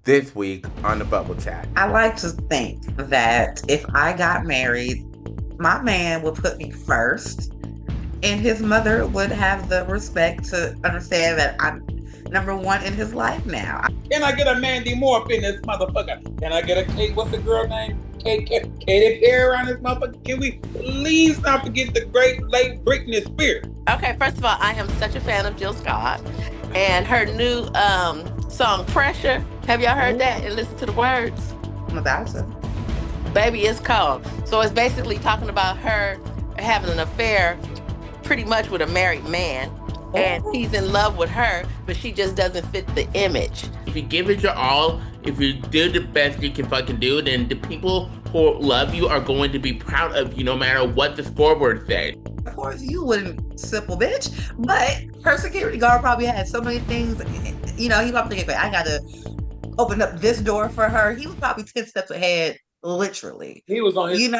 this week on the Bubble Chat. I like to think that if I got married, my man would put me first, and his mother would have the respect to understand that I'm number one in his life now. Can I get a Mandy Moore up in this motherfucker? Can I get a Kate? What's the girl name? Katy Perry around this motherfucker? Can we please not forget the great late Britney Spears? Okay, first of all, I am such a fan of Jill Scott and her new song Pressure. Have y'all heard that and listened to the words? I'm about to. Baby, it's cold. So it's basically talking about her having an affair pretty much with a married man. And he's in love with her, but she just doesn't fit the image. If you give it your all, if you do the best you can fucking do, then the people who love you are going to be proud of you no matter what the scoreboard says. Of course, you wouldn't, simple bitch, but her security guard probably had so many things. He probably thinking, I gotta open up this door for her. He was probably 10 steps ahead, literally. He was on his,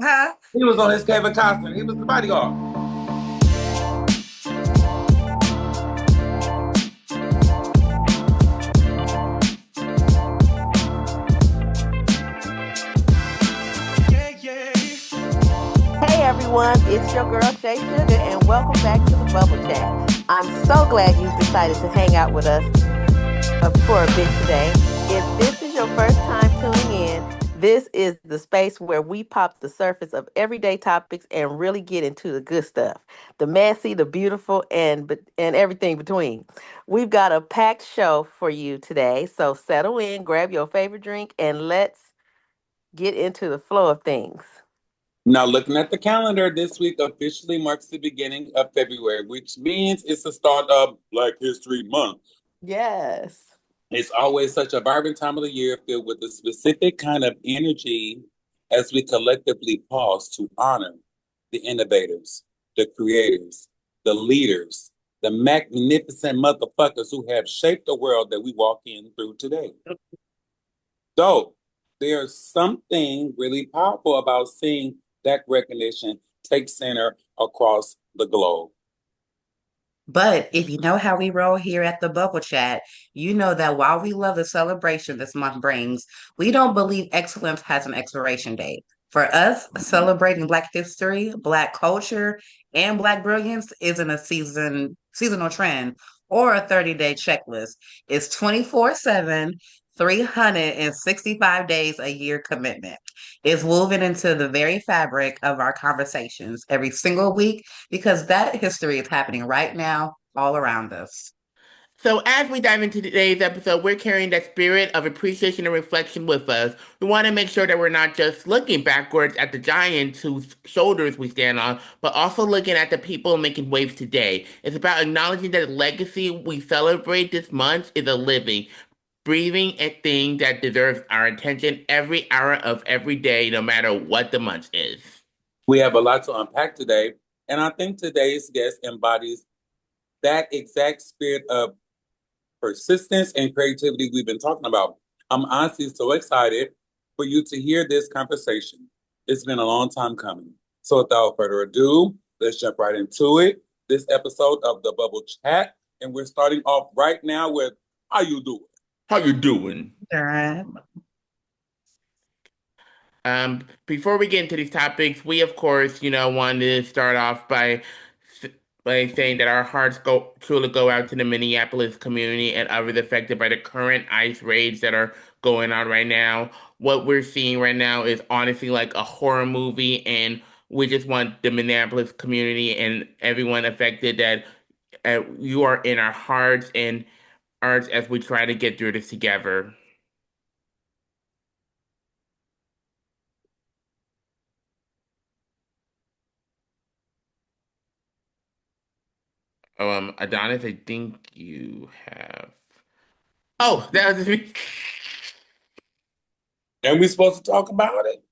Huh? He was on his Kevin Costner. He was the bodyguard. Hey everyone, it's your girl Shay Sugar and welcome back to the Bubble Chat. I'm so glad you decided to hang out with us for a bit today. If this is your first time tuning in, this is the space where we pop the surface of everyday topics and really get into the good stuff. The messy, the beautiful, and everything between. We've got a packed show for you today, so settle in, grab your favorite drink, and let's get into the flow of things. Now, looking at the calendar, this week officially marks the beginning of February, which means it's the start of Black History Month. Yes. It's always such a vibrant time of the year filled with a specific kind of energy as we collectively pause to honor the innovators, the creators, the leaders, the magnificent motherfuckers who have shaped the world that we walk in through today. So, there's something really powerful about seeing that recognition take center across the globe. But if you know how we roll here at the Bubble Chat, you know that while we love the celebration this month brings, we don't believe excellence has an expiration date. For us, celebrating Black history, Black culture, and Black brilliance isn't a seasonal trend or a 30-day checklist. It's 24/7, 365 days a year commitment. It's woven into the very fabric of our conversations every single week because that history is happening right now all around us. So as we dive into today's episode, we're carrying that spirit of appreciation and reflection with us. We want to make sure that we're not just looking backwards at the giants whose shoulders we stand on, but also looking at the people making waves today. It's about acknowledging that the legacy we celebrate this month is a living, breathing thing that deserves our attention every hour of every day, no matter what the month is. We have a lot to unpack today, and I think today's guest embodies that exact spirit of persistence and creativity we've been talking about. I'm honestly so excited for you to hear this conversation. It's been a long time coming. So without further ado, let's jump right into it. This episode of the Bubble Chat, and we're starting off right now with how you doing? How you doing? All right. Before we get into these topics, we of course, wanted to start off by saying that our hearts truly go out to the Minneapolis community and others affected by the current ICE raids that are going on right now. What we're seeing right now is honestly like a horror movie, and we just want the Minneapolis community and everyone affected that you are in our hearts and arts as we try to get through this together. Adonis, I think you have. Oh, that was me. And we supposed to talk about it?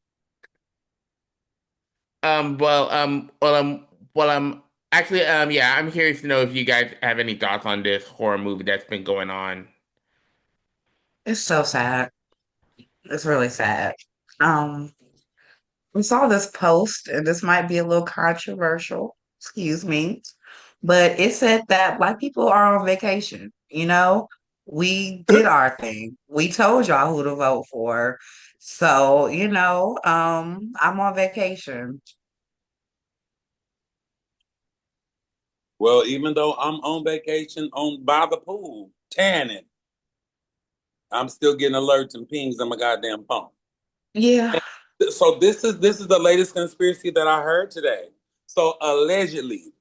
Actually, yeah, I'm curious to know if you guys have any thoughts on this horror movie that's been going on. It's so sad. It's really sad. Um, we saw this post, and this might be a little controversial, excuse me, but it said that Black people are on vacation, We did our thing. We told y'all who to vote for. So, I'm on vacation. Well, even though I'm on vacation on by the pool, tanning, I'm still getting alerts and pings on my goddamn phone. Yeah, So this is the latest conspiracy that I heard today. So allegedly,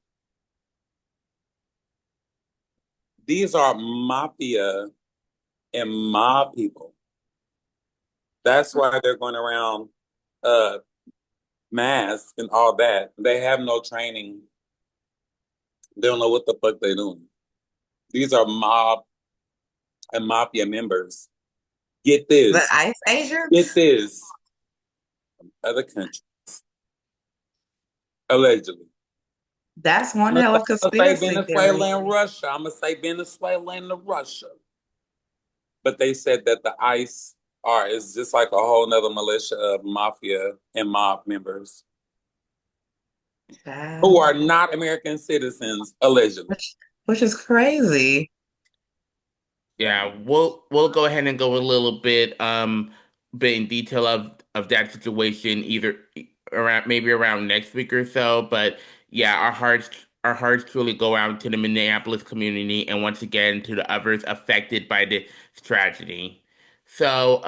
these are mafia and mob people. That's why they're going around uh masks and all that. They have no training. They don't know what the fuck they're doing. These are mob and mafia members. Get the this. ICE Get agents. this. Other country, allegedly. That's one I'm hell of gonna say conspiracy theory. Venezuela and Russia. I'm gonna say Venezuela and Russia. But they said that the ICE are is just like a whole nother militia of mafia and mob members who Wow. are not American citizens, allegedly. Which is crazy. Yeah, we'll go ahead and go a little bit in detail of that situation either around maybe around next week or so. But yeah, our hearts truly go out to the Minneapolis community and once again to the others affected by this tragedy. So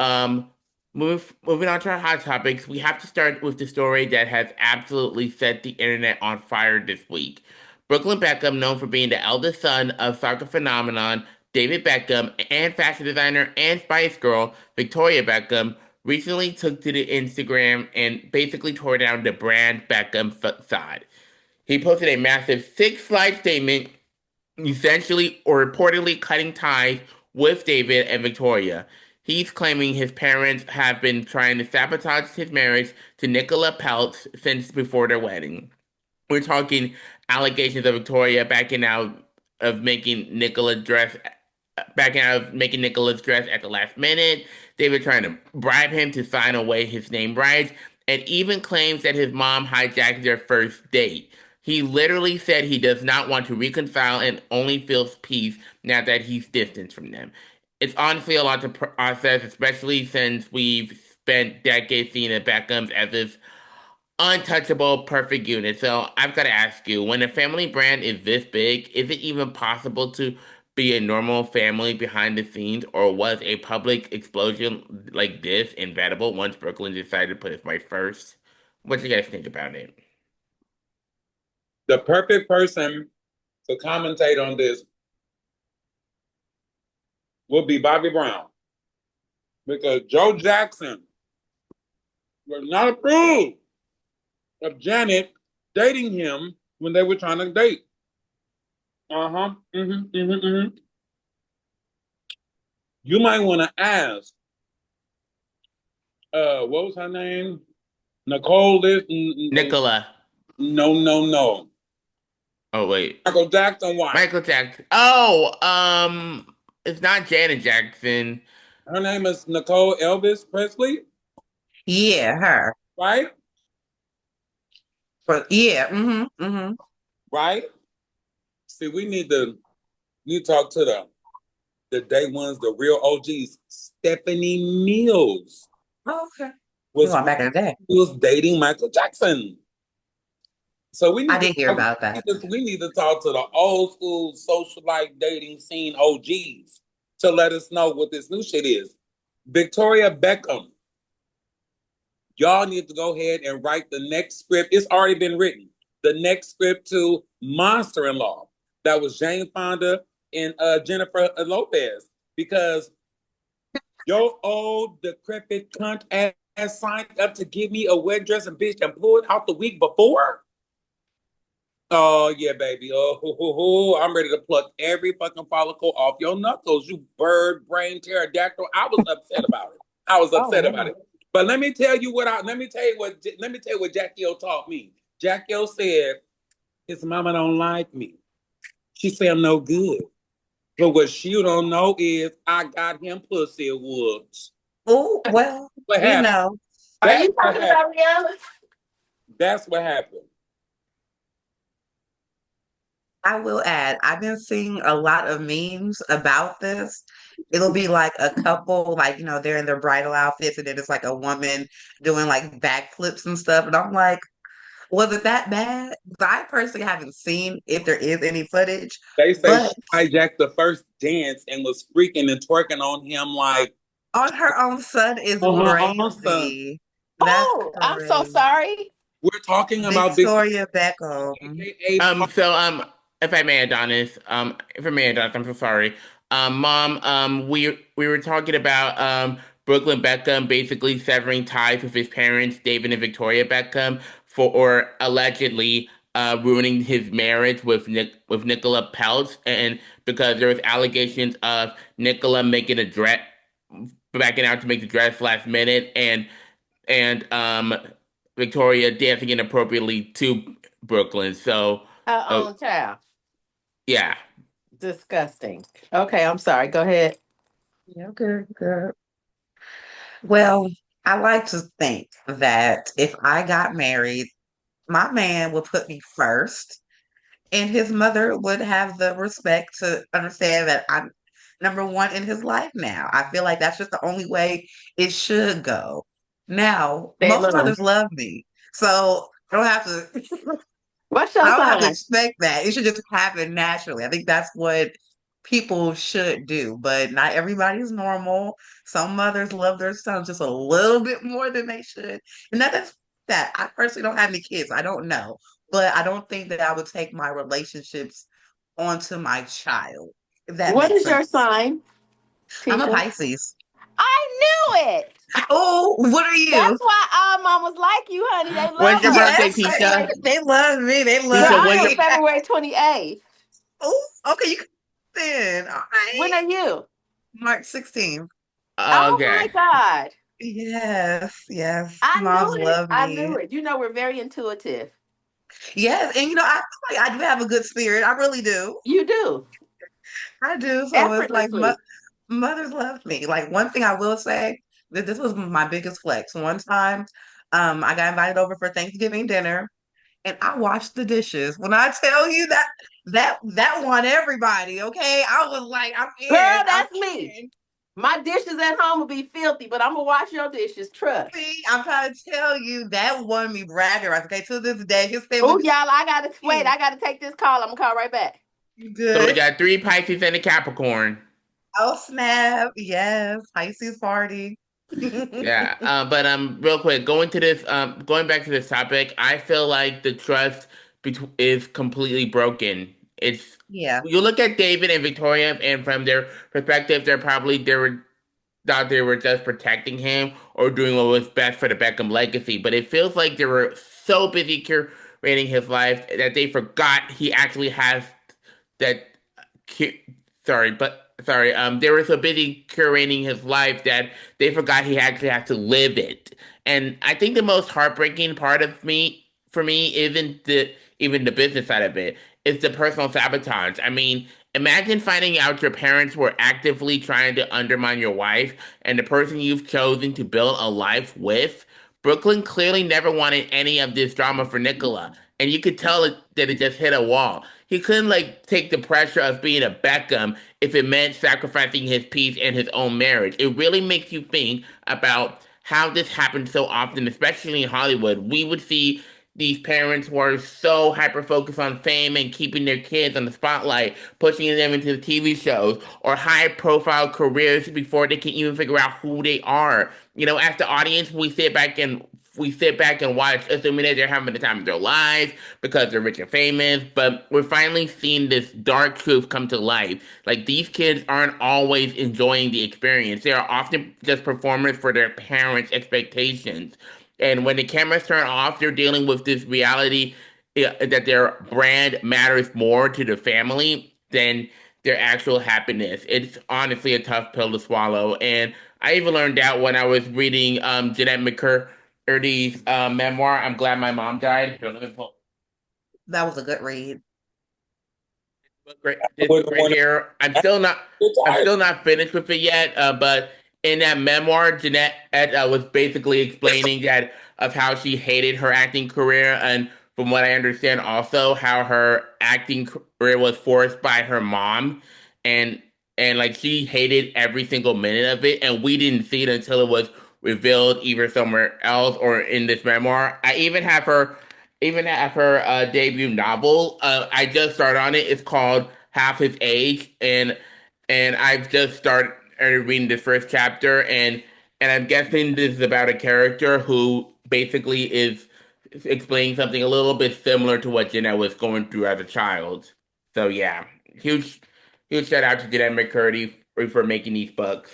moving on to our hot topics, we have to start with the story that has absolutely set the internet on fire this week. Brooklyn Beckham, known for being the eldest son of soccer phenomenon David Beckham, and fashion designer and Spice Girl Victoria Beckham, recently took to the Instagram and basically tore down the brand Beckham facade. He posted a massive six-slide statement, essentially or reportedly cutting ties with David and Victoria. He's claiming his parents have been trying to sabotage his marriage to Nicola Peltz since before their wedding. We're talking allegations of Victoria of making Nicola dress backing out of making Nicola's dress at the last minute. David trying to bribe him to sign away his name rights, and even claims that his mom hijacked their first date. He literally said he does not want to reconcile and only feels peace now that he's distanced from them. It's honestly a lot to process, especially since we've spent decades seeing the Beckhams as this untouchable, perfect unit. So I've got to ask you, when a family brand is this big, is it even possible to be a normal family behind the scenes, or was a public explosion like this inevitable once Brooklyn decided to put his wife first? What do you guys think about it? The perfect person to commentate on this will be Bobby Brown because Joe Jackson was not approved of Janet dating him when they were trying to date. Uh-huh. You might want to ask, what was her name? Nicole this Nicola. no. Oh wait. Michael Jackson wife. Michael Jackson. Oh, it's not Janet Jackson. Her name is Nicole Elvis Presley, Yeah, her. right? But yeah, mm-hmm. Right? See, we need to talk to the day ones, the real OGs. Stephanie Mills Oh, okay. You was going back in the day. was dating Michael Jackson. So we I need to did hear talk, about that. we need to talk to the old school socialite dating scene OGs to let us know what this new shit is. Victoria Beckham, y'all need to go ahead and write the next script. It's already been written. The next script to Monster in Law. That was Jane Fonda and Jennifer Lopez. Because your old decrepit cunt ass signed up to give me a wet dress and bitch and pulled out the week before. Oh yeah, baby. Oh, I'm ready to pluck every fucking follicle off your knuckles, you bird brain pterodactyl. I was upset about it. I was Oh, upset about wow. it. But let me tell you what Jackie O taught me. Jackie O said his mama don't like me. She said I'm no good. But what she don't know is I got him pussy whoops. Oh, well, What happened? Are That's you what talking happened. about Rihanna? That's what happened. I will add, I've been seeing a lot of memes about this, It'll be like a couple, like, they're in their bridal outfits, and then it's like a woman doing like backflips and stuff. And I'm like, was it that bad? I personally haven't seen if there is any footage, They say but she hijacked the first dance and was freaking and twerking on him like on her own son is on her own son. crazy. That's Oh, I'm so crazy. sorry. We're talking about Victoria Beckham. AKA So if I may, Adonis, if I may, Adonis, I'm so sorry. Mom, we were talking about Brooklyn Beckham basically severing ties with his parents, David and Victoria Beckham, for or allegedly ruining his marriage with Nicola Peltz, and because there was allegations of Nicola making a dress, backing out to make the dress last minute, and Victoria dancing inappropriately to Brooklyn. So, Our uh, own child. yeah. Disgusting. Okay, I'm sorry. Go ahead. Yeah, good, good. Well, I like to think that if I got married, my man would put me first, and his mother would have the respect to understand that I'm number one in his life now. I feel like that's just the only way it should go. Now, Stay most little. mothers love me, so I don't have to. What's your I don't have to sign? expect that. It should just happen naturally. I think that's what people should do, but not everybody's normal. Some mothers love their sons just a little bit more than they should. And that's that. I personally don't have any kids. I don't know. But I don't think that I would take my relationships onto my child, if that What makes is your sense. sign, I'm a Tisha? Pisces. I knew it. Oh, what are That's you? why all mamas like you, honey. They When's love your us. birthday, Yes, Tisha? they love me. They Girl, Tisha, love when's I your am me. February 28th. Oh, okay, you can then. All When right. are you? March 16th. Oh my okay? God. Yes, yes. I Moms knew it. love I me. knew it. You know, we're very intuitive. Yes, and I feel like I do have a good spirit. I really do. You do. I do. So it's like Effortlessly. mothers love me. Like one thing I will say that this was my biggest flex. One time, I got invited over for Thanksgiving dinner, and I washed the dishes. When I tell you that won everybody, okay? I was like, I'm Girl, in. I'm that's me. in. My dishes at home will be filthy, but I'm gonna wash your dishes. Trust. See, I'm trying to tell you that won me bragging rights. Okay, to this day, his family Oh, just y'all, I gotta wait. you I gotta take this call. I'm gonna call right back. So we good. got three Pisces and a Capricorn. Oh snap! Yes, Pisces party. Yeah, but real quick, going back to this topic, I feel like the trust is completely broken. It's Yeah, You look at David and Victoria, and from their perspective, they were thought they were just protecting him or doing what was best for the Beckham legacy. But it feels like they were so busy curating his life that they forgot he actually has that. cu- sorry. They were so busy curating his life that they forgot he actually had to live it. And I think the most heartbreaking part for me, isn't the even the business side of it. It's the personal sabotage. I mean, imagine finding out your parents were actively trying to undermine your wife and the person you've chosen to build a life with. Brooklyn clearly never wanted any of this drama for Nicola, and you could tell that it just hit a wall. He couldn't like take the pressure of being a Beckham if it meant sacrificing his peace and his own marriage. It really makes you think about how this happens so often, especially in Hollywood. We would see these parents who are so hyper focused on fame and keeping their kids on the spotlight, pushing them into the TV shows or high profile careers before they can even figure out who they are. As the audience, we sit back and watch, assuming that they're having the time of their lives because they're rich and famous. But we're finally seeing this dark truth come to life. Like these kids aren't always enjoying the experience. They are often just performers for their parents' expectations. And when the cameras turn off, they're dealing with this reality, that their brand matters more to the family than their actual happiness. It's honestly a tough pill to swallow. And I even learned that when I was reading Jeanette McCurdy's memoir, I'm Glad My Mom Died. Here, let me pull that was a good read. I this book wouldn't right want here. to I'm retire. still not finished with it yet. But in that memoir, Jeanette was basically explaining that of how she hated her acting career, and from what I understand, also how her acting career was forced by her mom, and and like she hated every single minute of it, and we didn't see it until it was revealed either somewhere else or in this memoir. I even have her debut novel. I just started on it. It's called Half His Age, and I've just started reading the first chapter, and I'm guessing this is about a character who basically is explaining something a little bit similar to what Jeanette was going through as a child. So yeah, huge, huge shout out to Jeanette McCurdy for making these books.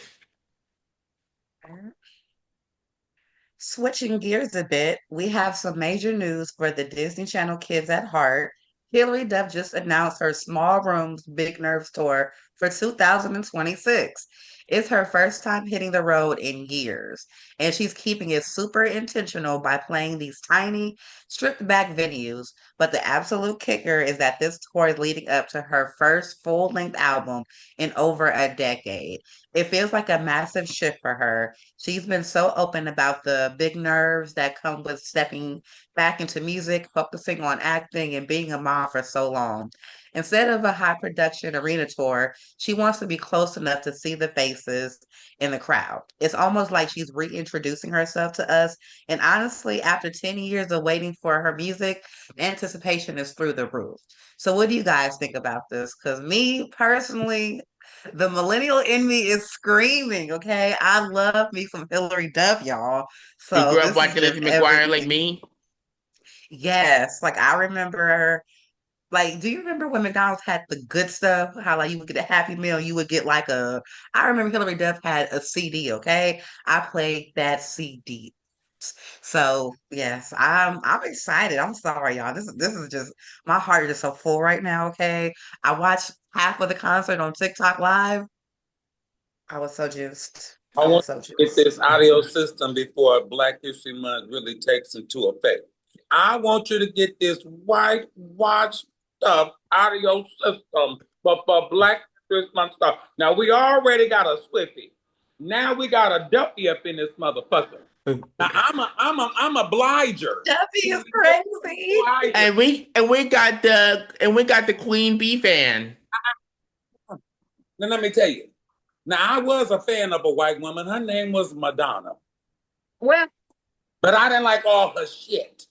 Switching gears a bit, we have some major news for the Disney Channel Kids at Heart. Hilary Duff just announced her Small Rooms Big Nerves tour for 2026. It's her first time hitting the road in years, and she's keeping it super intentional by playing these tiny, stripped back venues. But the absolute kicker is that this tour is leading up to her first full length album in over a decade. It feels like a massive shift for her. She's been so open about the big nerves that come with stepping back into music, focusing on acting, and being a mom for so long. Instead of a high production arena tour, she wants to be close enough to see the faces in the crowd. It's almost like she's reintroducing herself to us. And honestly, after 10 years of waiting for her music, anticipation is through the roof. So, what do you guys think about this? Because me personally, the millennial in me is screaming, okay? I love me some Hillary Duff, y'all. You So grew up this is watching just Lizzie McGuire like everything. me? Yes, like I remember, like, do you remember when McDonald's had the good stuff? How like you would get a Happy Meal, you would get like a. I remember Hillary Duff had a CD. Okay, I played that CD. So yes, I'm excited. I'm sorry, y'all. This is just my heart is just so full right now. Okay, I watched half of the concert on TikTok live. I was so juiced. I I was want so to get juiced. this audio system before Black History Month really takes into effect. I want you to get this whitewash stuff audio system, but for Black History Month stuff. Now we already got a Swiffy. Now we got a Duffy up in this motherfucker. Now I'm a obliger. Duffy is crazy. Obliger. And we got the Queen Bee fan. Now let me tell you. Now I was a fan of a white woman. Her name was Madonna, Well, but I didn't like all her shit.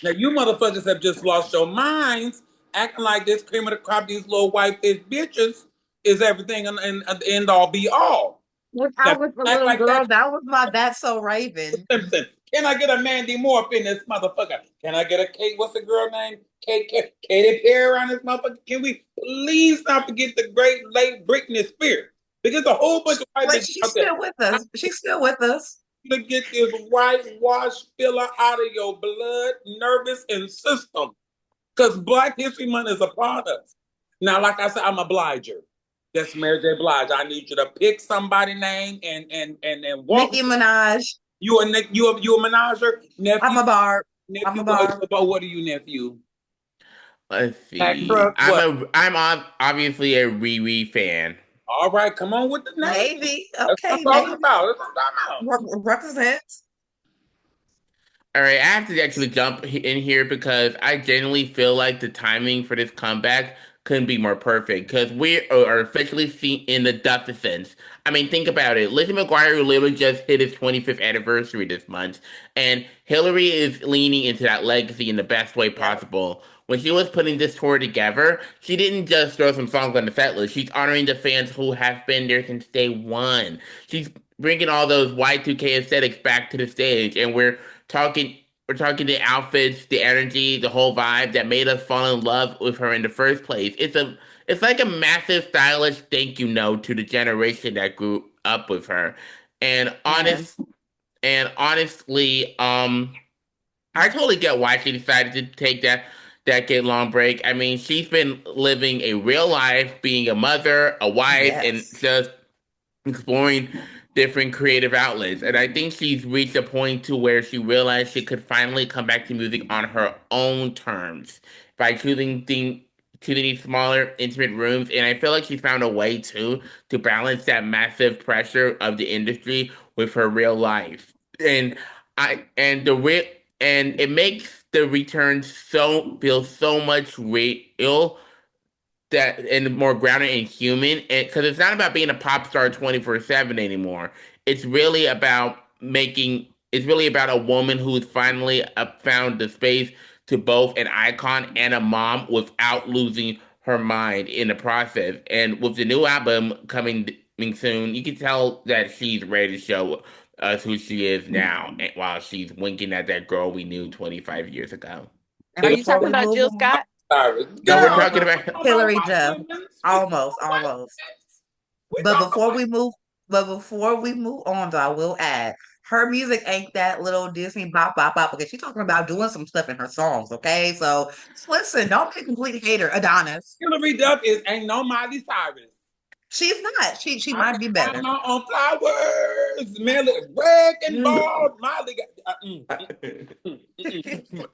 Now you motherfuckers have just lost your minds, acting like this cream of the crop, these little white fish bitches is everything and the end all be all. when I Now was a act little like that girl, that was my That's So Raven. Simpson. Can I get a Mandy Moore up in this motherfucker? Can I get a Kate? What's the girl name? Katy Perry on this motherfucker? Can we please not forget the great late Britney Spears? Because a whole bunch of white Like bitches she's out there still with us. She's still with us. to get this whitewash filler out of your blood, nervous, and system. Because Black History Month is upon us. Now, like I said, I'm a obliger. That's Mary J. Blige. I need you to pick somebody's name and walk. Nicki Minaj. You a Nick? You a menager I'm nephew? a barb. I'm Nephew? a barb. What are you, nephew? Let's Mac see. truck? What? Obviously a Riri fan. All right, come on with the name. Navy. That's what I'm Okay, talking Navy. about. That's what I'm talking about. Represent. All right, I have to actually jump in here because I genuinely feel like the timing for this comeback couldn't be more perfect because we are officially seen in the deficits. I mean, think about it. Lizzie McGuire literally just hit his 25th anniversary this month, and Hillary is leaning into that legacy in the best way Yep. possible. When she was putting this tour together, she didn't just throw some songs on the set list. She's honoring the fans who have been there since day one. She's bringing all those Y2K aesthetics back to the stage, and talking we're talking the outfits, the energy, the whole vibe that made us fall in love with her in the first place. It's like a massive stylish thank you note to the generation that grew up with her. And Man. honestly, I totally get why she decided to take that decade-long break. I mean, she's been living a real life, being a mother, a wife, and Yes. just exploring different creative outlets. And I think she's reached a point to where she realized she could finally come back to music on her own terms by choosing these smaller, intimate rooms. And I feel like she found a way to balance that massive pressure of the industry with her real life. And I and the real and it makes the return so feel so much real that and more grounded and human. Because it's not about being a pop star 24/7 anymore. It's really about making. It's really about a woman who's finally found the space to both an icon and a mom without losing her mind in the process. And with the new album coming soon, you can tell that she's ready to show us who she is now, and while she's winking at that girl we knew 25 years ago. And Are you before talking we about move Jill on, Scott? Sorry. No, we're Girl, talking no, about. no, no, Hillary white Duff. women. We Almost, white almost. women. We But talking before about we move, but before we move on, though, I will add her music ain't that little Disney bop bop bop. Okay, she's talking about doing some stuff in her songs. Okay, so just listen, don't be a complete hater, Adonis. Hillary Duff is ain't no Miley Cyrus. She's not. She I might can be buy better. my own flowers. Millie, red and Mm. bald. Miley got.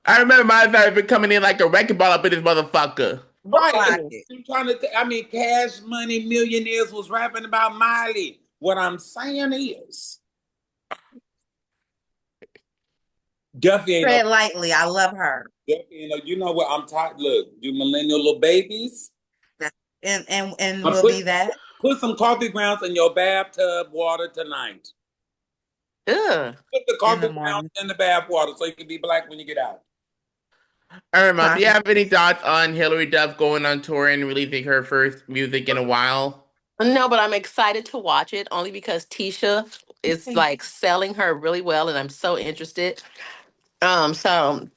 I remember my father been coming in like a wrecking ball up in this motherfucker. Right. Like And it. I'm trying to. I mean, Cash Money Millionaires was rapping about Miley. What I'm saying is, Duffy ain't no. Tread lightly. I love her. Duffy ain't no. You know what? I'm tired. Look, you millennial little babies. And I will be that. put some coffee grounds in your bathtub water tonight. Ugh. Put the In the coffee grounds morning. in the bath water so you can be black when you get out. All right, Mom, do you Pocket. have any thoughts on Hillary Duff going on tour and releasing her first music in a while? No, but I'm excited to watch it only because Tisha is like selling her really well, and I'm so interested. So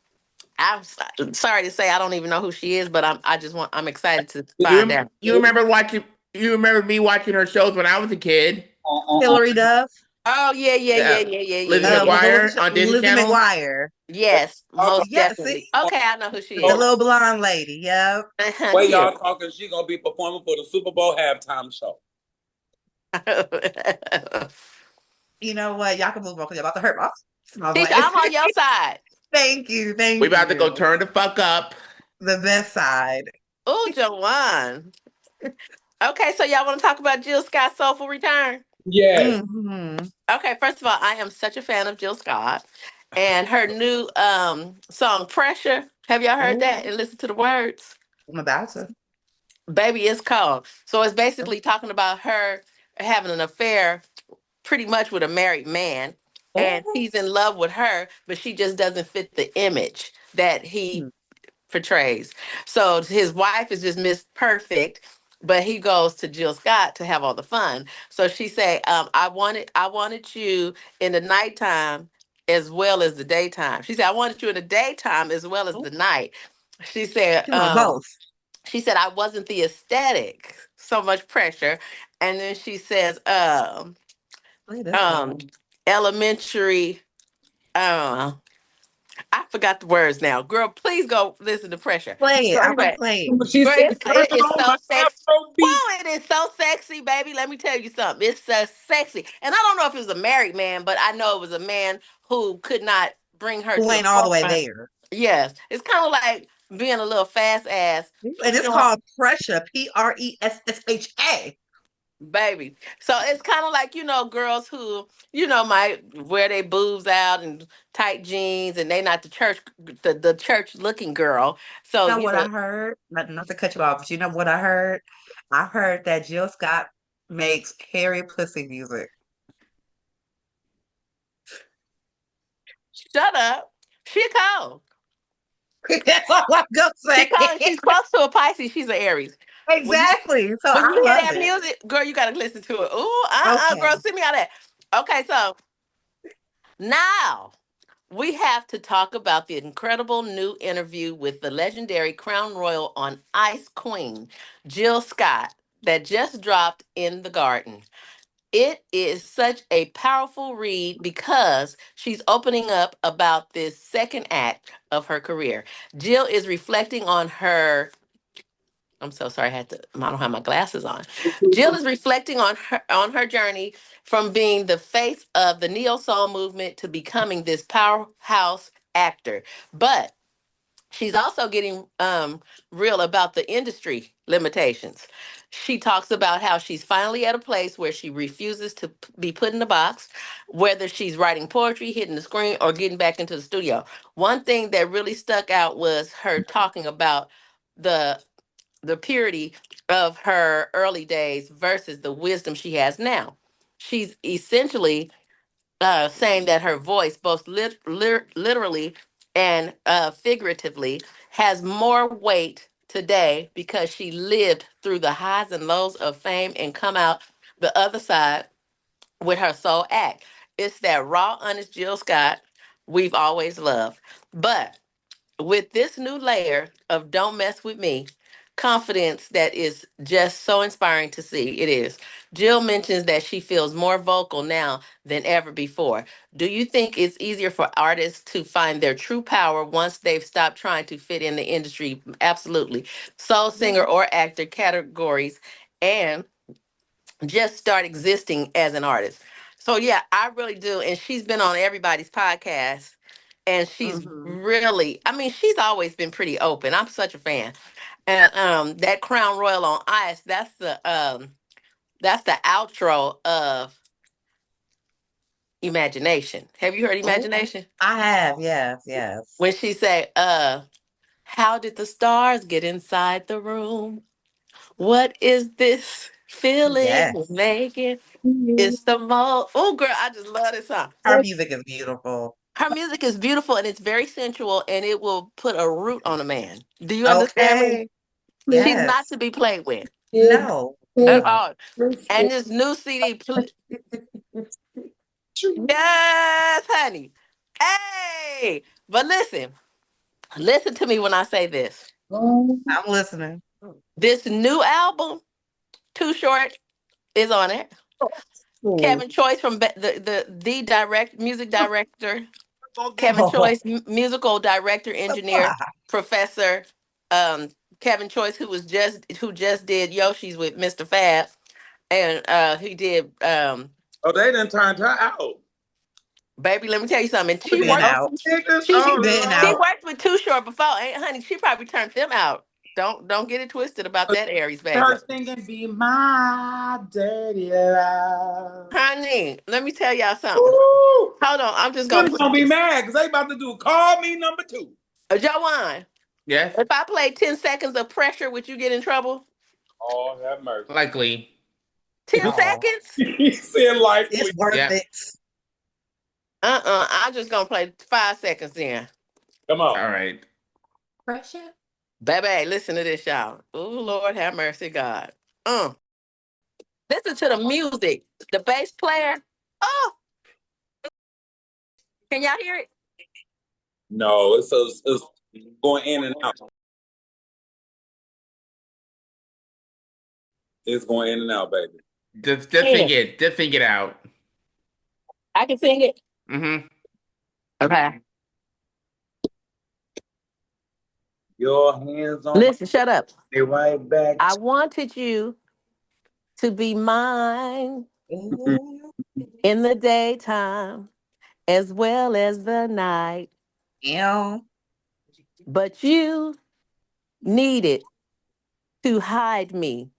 I'm sorry to say I don't even know who she is, but I'm excited to find out. You remember watching? You remember me watching her shows when I was a kid? Hillary Duff. Oh yeah, yeah, yeah, Yeah, yeah, yeah, Lizzie yeah, yeah. What was McGuire the on Disney Lizzie Channel. McGuire? Yes, most Yeah, see? definitely. Okay, I know who she The is. little blonde lady. Yep. Way Cute. y'all talking, she gonna be performing for the Super Bowl halftime show. You know what? Y'all can move on because you're about to hurt my smells Tisha, like. I'm on your side. Thank you. We Thank about to go you. turn the fuck up. The best side. Oh, Joanne. Okay, so y'all want to talk about Jill Scott's Soulful Return? Yes. Hmm. Okay, first of all, I am such a fan of Jill Scott and her new song Pressure. Have y'all heard Oh, that and listened to the words? I'm about to. Baby, it's cold. So it's basically talking about her having an affair pretty much with a married man, and Oh. he's in love with her, but she just doesn't fit the image that he portrays. So his wife is just Miss Perfect, but he goes to Jill Scott to have all the fun. So she say, I wanted you in the nighttime as well as the daytime. She said, I wanted you in the daytime as well as Oh, the night. She said, she want both. I wasn't the aesthetic, so much pressure. And then she says, Play this um, song. elementary, uh, I forgot the words now. Girl, please go listen to Pressure. Play So it. I'm gonna anyway, play it. She girl, said, turn it is on so the sexy. Afro beat. Whoa, it is so sexy, baby. Let me tell you something. It's so sexy. And I don't know if it was a married man, but I know it was a man who could not bring her Who to the ain't all the way forefront. there? Yes. It's kind of like being a little fast ass, And it's showing called Pressure. Pressha. baby. So it's kind of like, girls who, might wear their boobs out and tight jeans and they not the church looking girl. So, You know what I heard? Not to cut you off, but you know what I heard? I heard that Jill Scott makes hairy pussy music. shut up. She cold. That's all I'm gonna She say. cold. She's close to a Pisces. She's an Aries. When you Exactly. So when I you hear love that it. music, girl, you gotta listen to it. Girl, Okay. send me all that. Okay, so now we have to talk about the incredible new interview with the legendary Crown Royal on Ice Queen, Jill Scott, that just dropped in the garden. It is such a powerful read because she's opening up about this second act of her career. Jill is reflecting on her. I'm so sorry, I don't have my glasses on. Jill is reflecting on her journey from being the face of the neo soul movement to becoming this powerhouse actor. But she's also getting real about the industry limitations. She talks about how she's finally at a place where she refuses to be put in a box, whether she's writing poetry, hitting the screen, or getting back into the studio. One thing that really stuck out was her talking about the the purity of her early days versus the wisdom she has now. She's essentially saying that her voice, both literally and figuratively, has more weight today because she lived through the highs and lows of fame and come out the other side with her soul act. It's that raw, honest Jill Scott we've always loved. But with this new layer of Don't Mess With Me, confidence that is just so inspiring to see. It is. Jill mentions that she feels more vocal now than ever before. Do you think it's easier for artists to find their true power once they've stopped trying to fit in the industry? Absolutely. Soul singer or actor categories and just start existing as an artist. So yeah, I really do. And she's been on everybody's podcast and she's Mm-hmm. really, I mean, she's always been pretty open. I'm such a fan. And that Crown Royal on Ice, that's the outro of Imagination. Have you heard Oh, Imagination? I have. Yes, yes. When she say, how did the stars get inside the room? What is this feeling we're Yes. making? It's the most. Oh, girl, I just love this song. Her music is beautiful. Her music is beautiful and it's very sensual and it will put a root on a man. Do you understand me? Okay. She's not Yes. to be played with No. at No. all. And this new CD, yes, honey. Hey, but listen to me when I say this. I'm listening. This new album, Too Short, is on it. Kevin Choice from the direct music director, Kevin Oh, Choice, musical director, engineer, professor, um, Kevin Choice, who just did Yoshi's with Mr. Fab, and he did Oh, they done turned her out. baby. Let me tell you something. she been out. She been She out. worked with Too Short before, ain't honey? She probably turned them out. Don't get it twisted about that, Aries baby. Her singing "Be My Dirty Love." Honey, let me tell y'all something. Woo! Hold on, I'm just gonna Really put gonna be mad because they about to do "Call Me Number 2." Joanne. Yes, If I play 10 seconds of pressure, would you get in trouble? Oh, have mercy. likely. 10 Oh, seconds? He said likely. it's worth Yeah. it. I'm just gonna play 5 seconds then. Come on. All right. Pressure. Baby, listen to this, y'all. Oh, Lord have mercy, God. Listen to the music. The bass player. Oh, can y'all hear it? No, it's going in and out. It's going in and out, baby. Just Yeah. sing it. Just sing it out. I can sing it. Mm-hmm. Okay. Your hands on my Listen, shut up. body right back. I wanted you to be mine Ooh, in the daytime as well as the night. yeah. But you needed to hide me.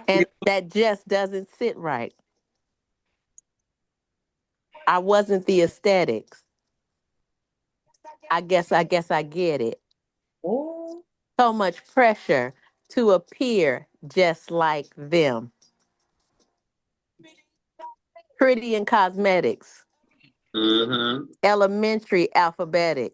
And that just doesn't sit right. I wasn't the aesthetics. I guess I get it. Ooh, So much pressure to appear just like them. Pretty in cosmetics, Mm-hmm. elementary alphabetic.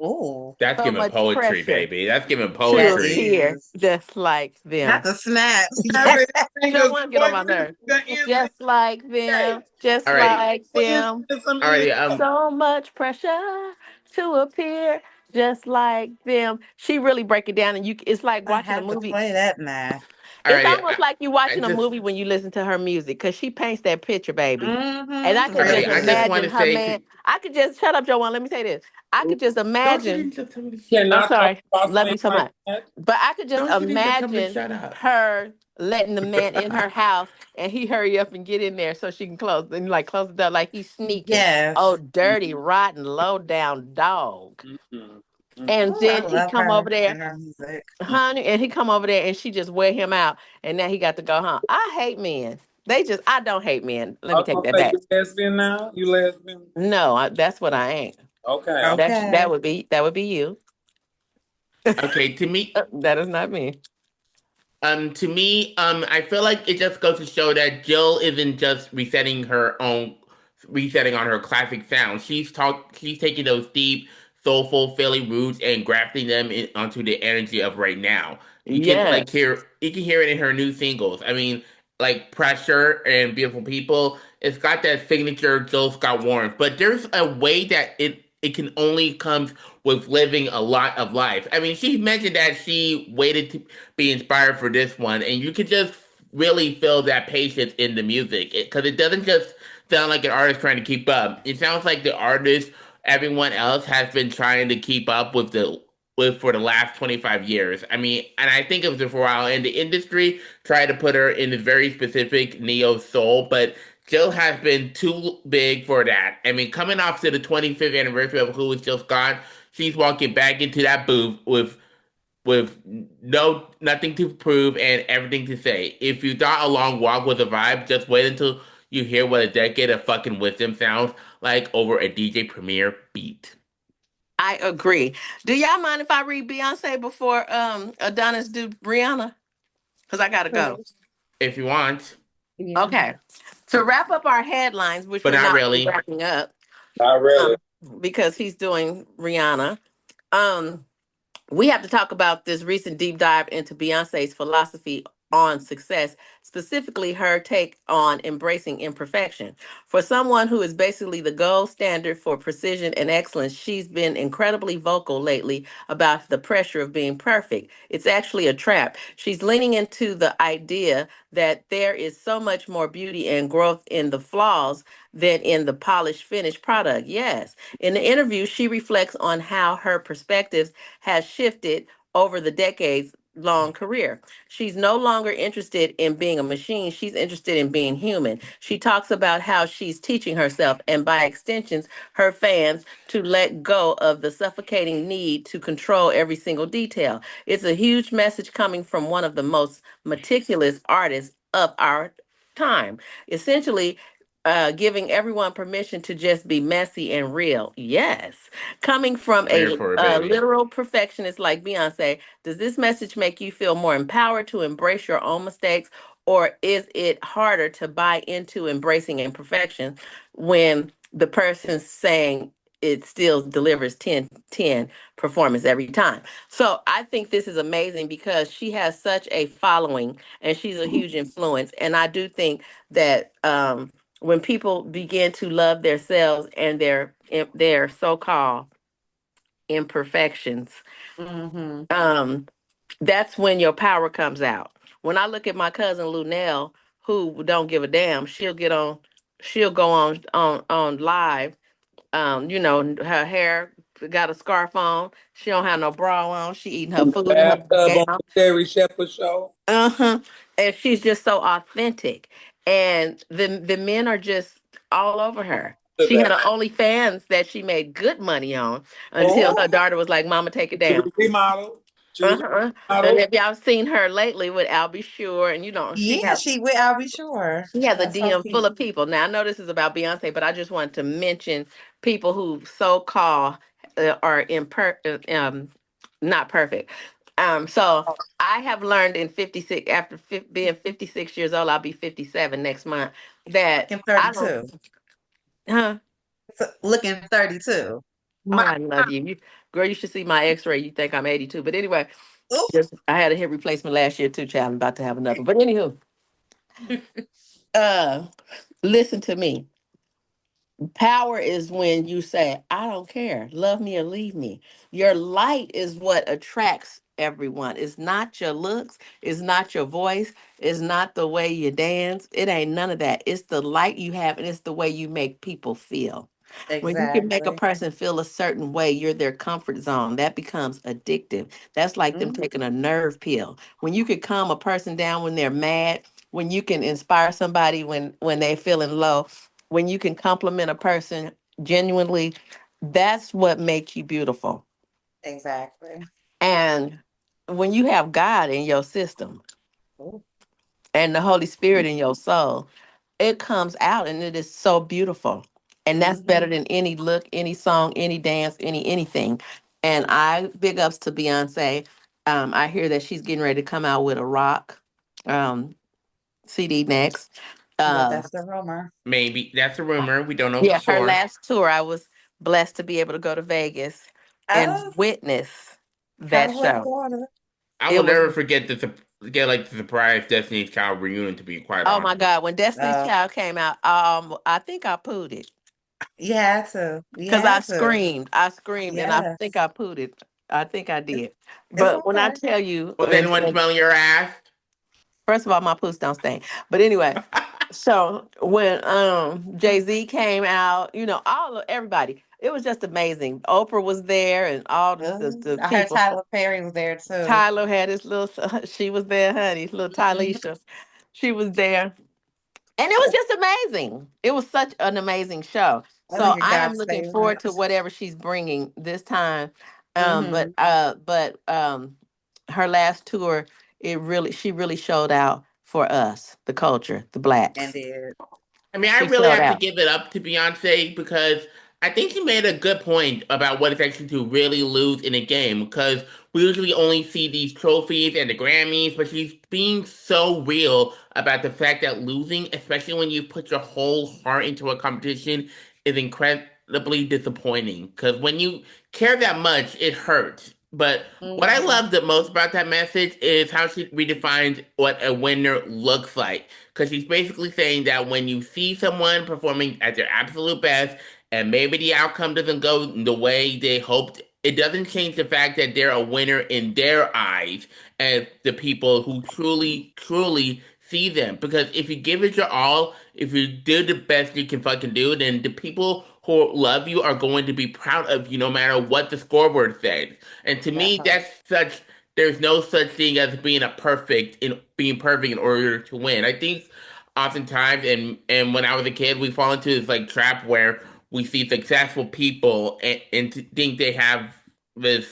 ooh. That's So giving much poetry, pressure baby. That's giving to That poetry. appear is just like not them. the snaps. Have Yeah. it fingers Don't want to get on my pointing nerves. the ends of Just like the them, just All right. like day. them. Some ends. Alrighty. So much pressure to appear just like them. She really break it down, and it's like I watching a have to movie. play that now. It's Alrighty. almost like you I watching a just. movie when you listen to her music because she paints that picture, baby. And I Mm-hmm. could Alrighty. just I just Definitely. want imagine to her say, man. I could just shut up, Joanne. Let me say this. I could just don't you imagine. need to tell me? I'm Cannot talk sorry. about Love slang you so like much. that. But I could just Don't you need to tell me to imagine shut up? her letting the man in her house and he hurry up and get in there so she can close and like close the door like he's sneaking. Oh, Yes. dirty, rotten, low down dog. Mm-mm. And Ooh, I then he love come over her there, and her music. honey, and he come over there and she just wear him out and now he got to go home. I hate men. I don't hate men. Let I me was take gonna that say back. you lesbian now? You lesbian? No, that's what I ain't. Okay. That Okay. would be you. Okay, That is not me. I feel like it just goes to show that Jill isn't just resetting on her classic sound. She's taking those deep, soulful Philly roots and grafting them onto the energy of right now. Yes. You can hear it in her new singles. I mean, like Pressure and Beautiful People. It's got that signature Jill Scott warmth, but there's a way that it can only come with living a lot of life. I mean, she mentioned that she waited to be inspired for this one, and you could just really feel that patience in the music because it doesn't just sound like an artist trying to keep up. It sounds like the artist everyone else has been trying to keep up with for the last 25 years. I mean, and I think it was for a while, and the industry tried to put her in a very specific neo soul, but Jill has been too big for that. I mean, coming off to the 25th anniversary of Who Was Jill Scott, she's walking back into that booth with nothing to prove and everything to say. If you thought A Long Walk was a vibe, just wait until you hear what a decade of fucking wisdom sounds like over a DJ Premier beat. I agree. Do y'all mind if I read Beyonce before Adonis do Rihanna? Because I gotta go. Please. If you want, Yeah. Okay. To wrap up our headlines, which but we're not not really really. wrapping up, Not really. um, because he's doing Rihanna. Um, we have to talk about this recent deep dive into Beyonce's philosophy on success, specifically her take on embracing imperfection. For someone who is basically the gold standard for precision and excellence, she's been incredibly vocal lately about the pressure of being perfect. It's actually a trap. She's leaning into the idea that there is so much more beauty and growth in the flaws than in the polished finished product. Yes. In the interview, she reflects on how her perspectives has shifted over the decades long career. She's no longer interested in being a machine. She's interested in being human. She talks about how she's teaching herself and by extensions her fans to let go of the suffocating need to control every single detail. It's a huge message coming from one of the most meticulous artists of our time. Essentially, giving everyone permission to just be messy and real. Yes. Coming from I'm here for it, a baby. literal perfectionist like Beyonce, does this message make you feel more empowered to embrace your own mistakes, or is it harder to buy into embracing imperfection when the person's saying it still delivers 10 performance every time? So I think this is amazing because she has such a following and she's a huge influence. And I do think that when people begin to love themselves and their so-called imperfections, Mm-hmm. um, that's when your power comes out. When I look at my cousin Lunell, who don't give a damn, she'll go on live. Her hair got a scarf on. She don't have no bra on. She eating her In the food in her bathtub on gown. the Sherry Shepherd show. Uh-huh. And she's just so authentic. And the men are just all over her. To She had that. an OnlyFans that she made good money on until Oh, her daughter was like, Mama, take it she down. was a remodel. She was Uh-huh. a And remodel. if y'all seen her lately with Albie Shore, and Yeah, she will. I'll be sure. she has a That's so DM full cute. of people. Now I know this is about Beyonce, but I just wanted to mention people who so call are not perfect. So I have learned in 56 after being 56 years old, I'll be 57 next month. That Looking I don't, 32. huh? Looking 32. Oh, My, I love you. Girl, you should see my X-ray. You think I'm 82, but anyway, ooh. just I had a hip replacement last year too, child. I'm about to have another. But anywho, uh, listen to me. Power is when you say, I don't care, love me or leave me. Your light is what attracts everyone. It's not your looks, it's not your voice, it's not the way you dance. It ain't none of that. It's the light you have and it's the way you make people feel. When you can make a Exactly. person feel a certain way, you're their comfort zone. That becomes addictive. That's like them Mm, taking a nerve pill. When you can calm a person down when they're mad, when you can inspire somebody when they're feeling low, when you can compliment a person genuinely, that's what makes you beautiful. exactly. And when you have God in your system Ooh. and the Holy Spirit in your soul, it comes out and it is so beautiful. And that's better Mm-hmm. than any look, any song, any dance, anything. And I big ups to Beyonce. I hear that she's getting ready to come out with a rock um, CD next. Yeah, Um, that's the rumor. Maybe that's a rumor. We don't know for yeah, her sure. last tour, I was blessed to be able to go to Vegas and Oh, witness that how was show. Florida? I will It was, never forget get like the surprise Destiny's Child reunion. To be quite oh my honest, God, when Destiny's Uh, Child came out, I think I pooed it you had to. You because I had to. screamed. I screamed and I think Yes. I pooed it. I think I It's, did. it's But when I okay. tell you, was anyone smelling your ass? first of all, my poos don't stink. But anyway, so when Jay-Z came out, all of everybody, it was just amazing. Oprah was there and all the I heard people. Tyler Perry was there too. Tyler had his little she was there, honey, little Mhm. Tylisha. She was there. And it was just amazing. It was such an amazing show. I So think it I got am looking forward to favorites. whatever she's bringing this time. Hmm. But her last tour, she really showed out for us, the culture, the And blacks. did. I mean, I She really showed have to out. give it up to Beyonce because I think she made a good point about what it's actually to really lose in a game. Because we usually only see these trophies and the Grammys, but she's being so real about the fact that losing, especially when you put your whole heart into a competition, is incredibly disappointing. Because when you care that much, it hurts. But what I Hmm. love the most about that message is how she redefines what a winner looks like. Because she's basically saying that when you see someone performing at their absolute best, and maybe the outcome doesn't go the way they hoped, it doesn't change the fact that they're a winner in their eyes as the people who truly, truly see them. Because if you give it your all, if you do the best you can fucking do, then the people who love you are going to be proud of you no matter what the scoreboard says. And to That me, part. there's no such thing as being perfect in order to win. I think oftentimes and when I was a kid, we fall into this like trap where we see successful people and to think they have this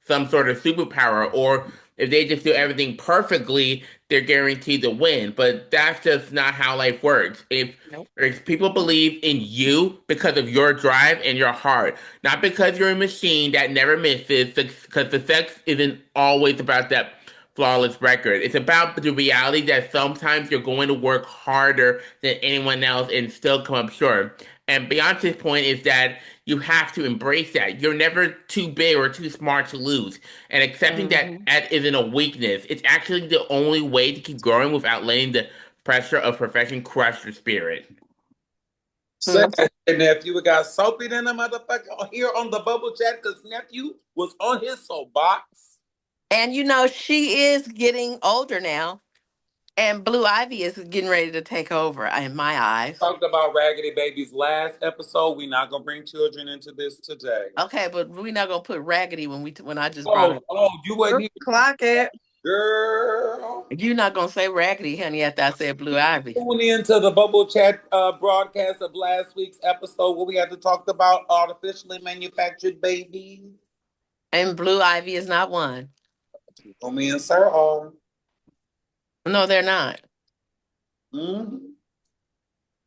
some sort of superpower, or if they just do everything perfectly, they're guaranteed to win. But that's just not how life works. Nope. If people believe in you because of your drive and your heart, not because you're a machine that never misses, because the sex isn't always about that flawless record. It's about the reality that sometimes you're going to work harder than anyone else and still come up short. And Beyonce's point is that you have to embrace that. You're never too big or too smart to lose. And accepting that Hmm. that isn't a weakness. It's actually the only way to keep growing without letting the pressure of perfection crush your spirit. Say, nephew, we got soapy in the motherfucker here on the bubble chat because nephew was on his soapbox. And she is getting older now. And Blue Ivy is getting ready to take over in my eyes. Talked about Raggedy Baby's last episode. We're not gonna bring children into this today. Okay, but we're not gonna put raggedy when I just brought Oh, it. oh, you wasn't here, Clock it. girl. You're not gonna say raggedy, honey, after I said Blue Ivy. Tune into the bubble chat broadcast of last week's episode where we had to talk about artificially manufactured babies. And Blue Ivy is not one. Me and Sir are. No, they're not. Mm-hmm.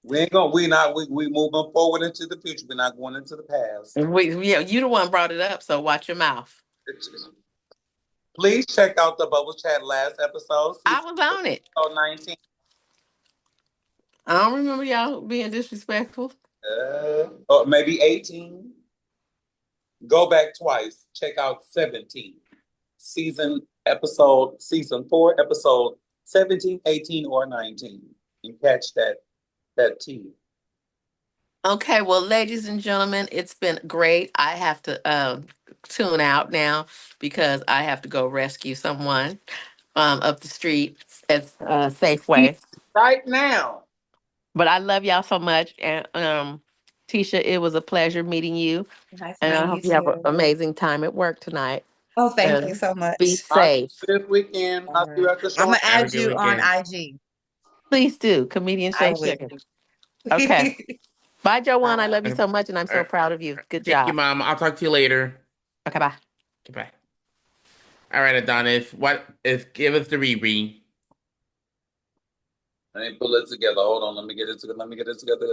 We ain't gonna. We not. We moving forward into the future. We're not going into the past. Yeah, you the one brought it up, so watch your mouth. Please check out the bubble chat last episode, I season was on it. 19. I don't remember y'all being disrespectful. Or maybe 18. Go back twice. Check out 17. Season 4, episode 17, 18, or 19. And catch that tea. Okay, well, ladies and gentlemen, it's been great. I have to tune out now because I have to go rescue someone up the street at Safeway. Right now. But I love y'all so much, and Tisha, it was a pleasure meeting you, Nice and I meeting you hope you have an too. amazing time at work tonight. Oh, thank you And so be much. I'll see safe. you this weekend. All I'll see you right. at the I'm show. gonna Have a add good you on weekend. IG. Please do. Comedian I Shay will. Sugar. Okay. Bye, Joanne. I All love you Uh, so much, and I'm so uh, proud of you. Good Thank you, job. Mom. I'll talk to you later. Okay, bye. Goodbye. All right, Adonis. What is give us the reread? Let me pull it together. Hold on. Let me get it together. Let me get it together.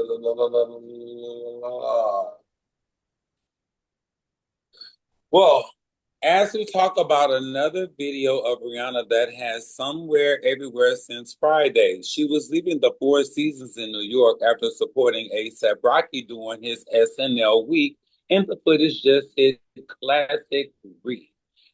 Well, as we talk about another video of Rihanna that has somewhere everywhere since Friday, she was leaving the Four Seasons in New York after supporting A$AP Rocky during his SNL week, and the footage just hit classic Reed.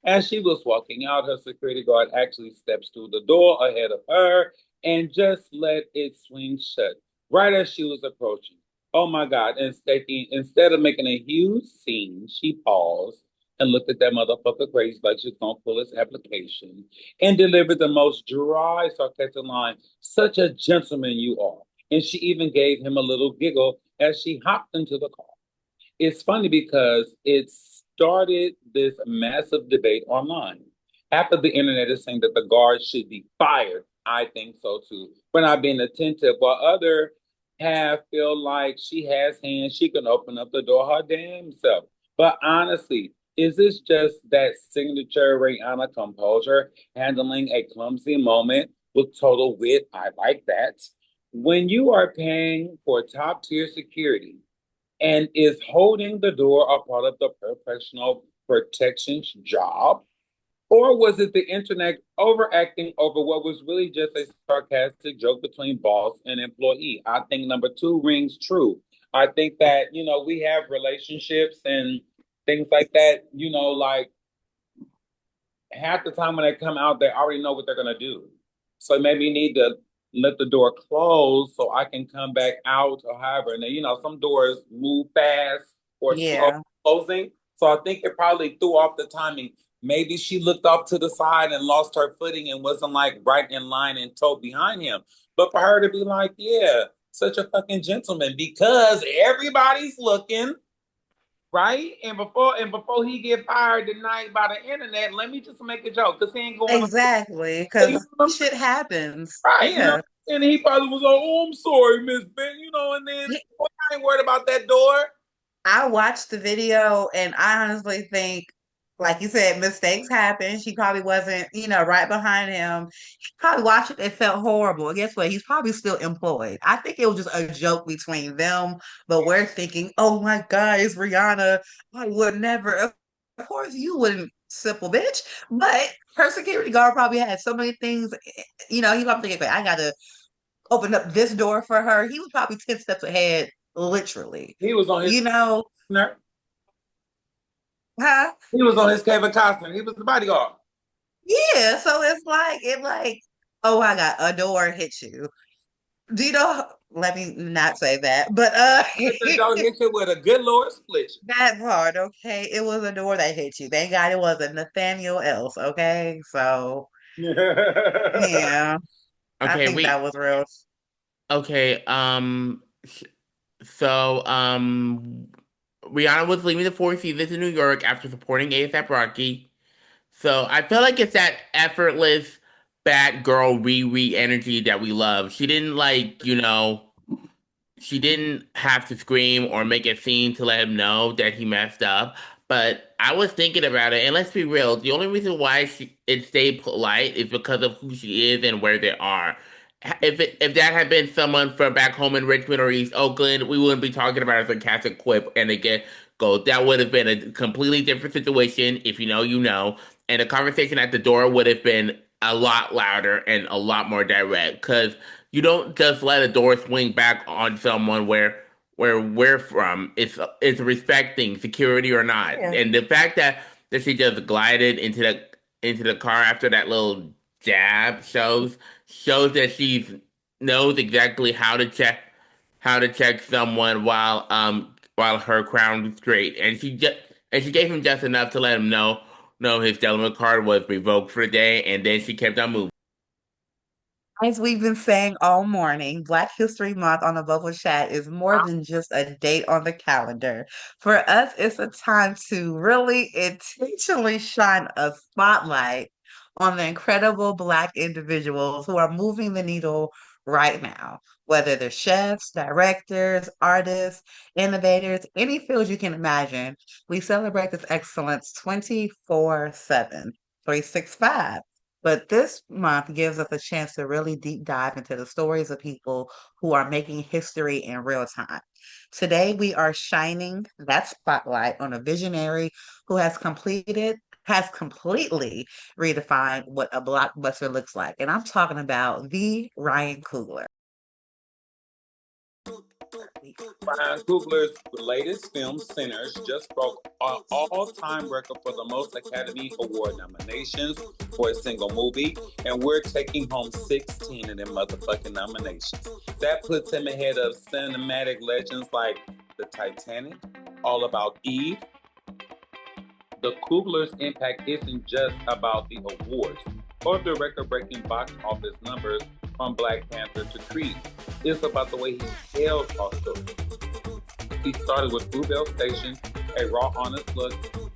As she was walking out, her security guard actually steps through the door ahead of her and just let it swing shut right as she was approaching. Oh my God. Instead of making a huge scene, she paused and looked at that motherfucker crazy like she's gonna pull his application and delivered the most dry, sarcastic line, such a gentleman you are. And she even gave him a little giggle as she hopped into the car. It's funny because it started this massive debate online. Half of the internet is saying that the guards should be fired. I think so too, for not being attentive, while other half feel like she has hands, she can open up the door her damn self. But honestly, is this just that signature Rihanna composure, handling a clumsy moment with total wit? I like that. When you are paying for top tier security, and is holding the door a part of the professional protection's job? Or was it the internet overacting over what was really just a sarcastic joke between boss and employee? I think number two rings true. I think that, we have relationships and things like that, like half the time when they come out, they already know what they're gonna do. So maybe you need to let the door close so I can come back out or however. And then, some doors move fast or slow Yeah. closing. So I think it probably threw off the timing. Maybe she looked off to the side and lost her footing and wasn't like right in line and toe behind him. But for her to be like, yeah, such a fucking gentleman because everybody's looking, right? And before he get fired tonight by the internet, let me just make a joke because he ain't going to. Exactly. You know Because what I'm saying? shit happens. Right? Yeah. And he probably was like, "Oh, I'm sorry, Miss Ben," and then boy, I ain't worried about that door. I watched the video and I honestly think, like you said, mistakes happen. She probably wasn't, right behind him. He probably watched it and felt horrible. And guess what? He's probably still employed. I think it was just a joke between them, but we're thinking, oh my God, it's Rihanna. I would never. Of course, you wouldn't, simple bitch. But her security guard probably had so many things, he probably thinking, I got to open up this door for her. He was probably 10 steps ahead, literally. He was on his You know, huh? he was on his Kevin Costner. He was the bodyguard. Yeah, so it's like, oh my God, a door hit you. Do you know? Let me not say that, but Don't hit you with a good Lord split that part, okay? It was a door that hit you. Thank God it wasn't Nathaniel else, okay? So you. yeah, I Okay, think that was real. okay, so Rihanna was leaving the Four Seasons in New York after supporting A$AP Rocky. So I feel like it's that effortless bad girl Riri energy that we love. She didn't she didn't have to scream or make a scene to let him know that he messed up. But I was thinking about it, and let's be real, the only reason why it stayed polite is because of who she is and where they are. If that had been someone from back home in Richmond or East Oakland, we wouldn't be talking about a sarcastic quip and again go. That would have been a completely different situation. If you know, you know, and the conversation at the door would have been a lot louder and a lot more direct because you don't just let a door swing back on someone where we're from. It's respecting security or not. Yeah. And the fact that she just glided into the car after that little jab shows that she knows exactly how to check someone while her crown was straight. And she gave him just enough to let him know his Delaware card was revoked for the day, and then she kept on moving. As we've been saying all morning, Black History Month on the Bubble Chat is more than just a date on the calendar. For us, it's a time to really intentionally shine a spotlight on the incredible Black individuals who are moving the needle right now. Whether they're chefs, directors, artists, innovators, any field you can imagine, we celebrate this excellence 24/7, 365. But this month gives us a chance to really deep dive into the stories of people who are making history in real time. Today, we are shining that spotlight on a visionary who has completely redefined what a blockbuster looks like. And I'm talking about the Ryan Coogler. Ryan Coogler's latest film, Sinners, just broke an all-time record for the most Academy Award nominations for a single movie, and we're taking home 16 of them motherfucking nominations. That puts him ahead of cinematic legends like The Titanic, All About Eve. The Coogler's impact isn't just about the awards or the record-breaking box office numbers from Black Panther to Creed. It's about the way he tells our story. He started with Bluebell Station, a raw, honest look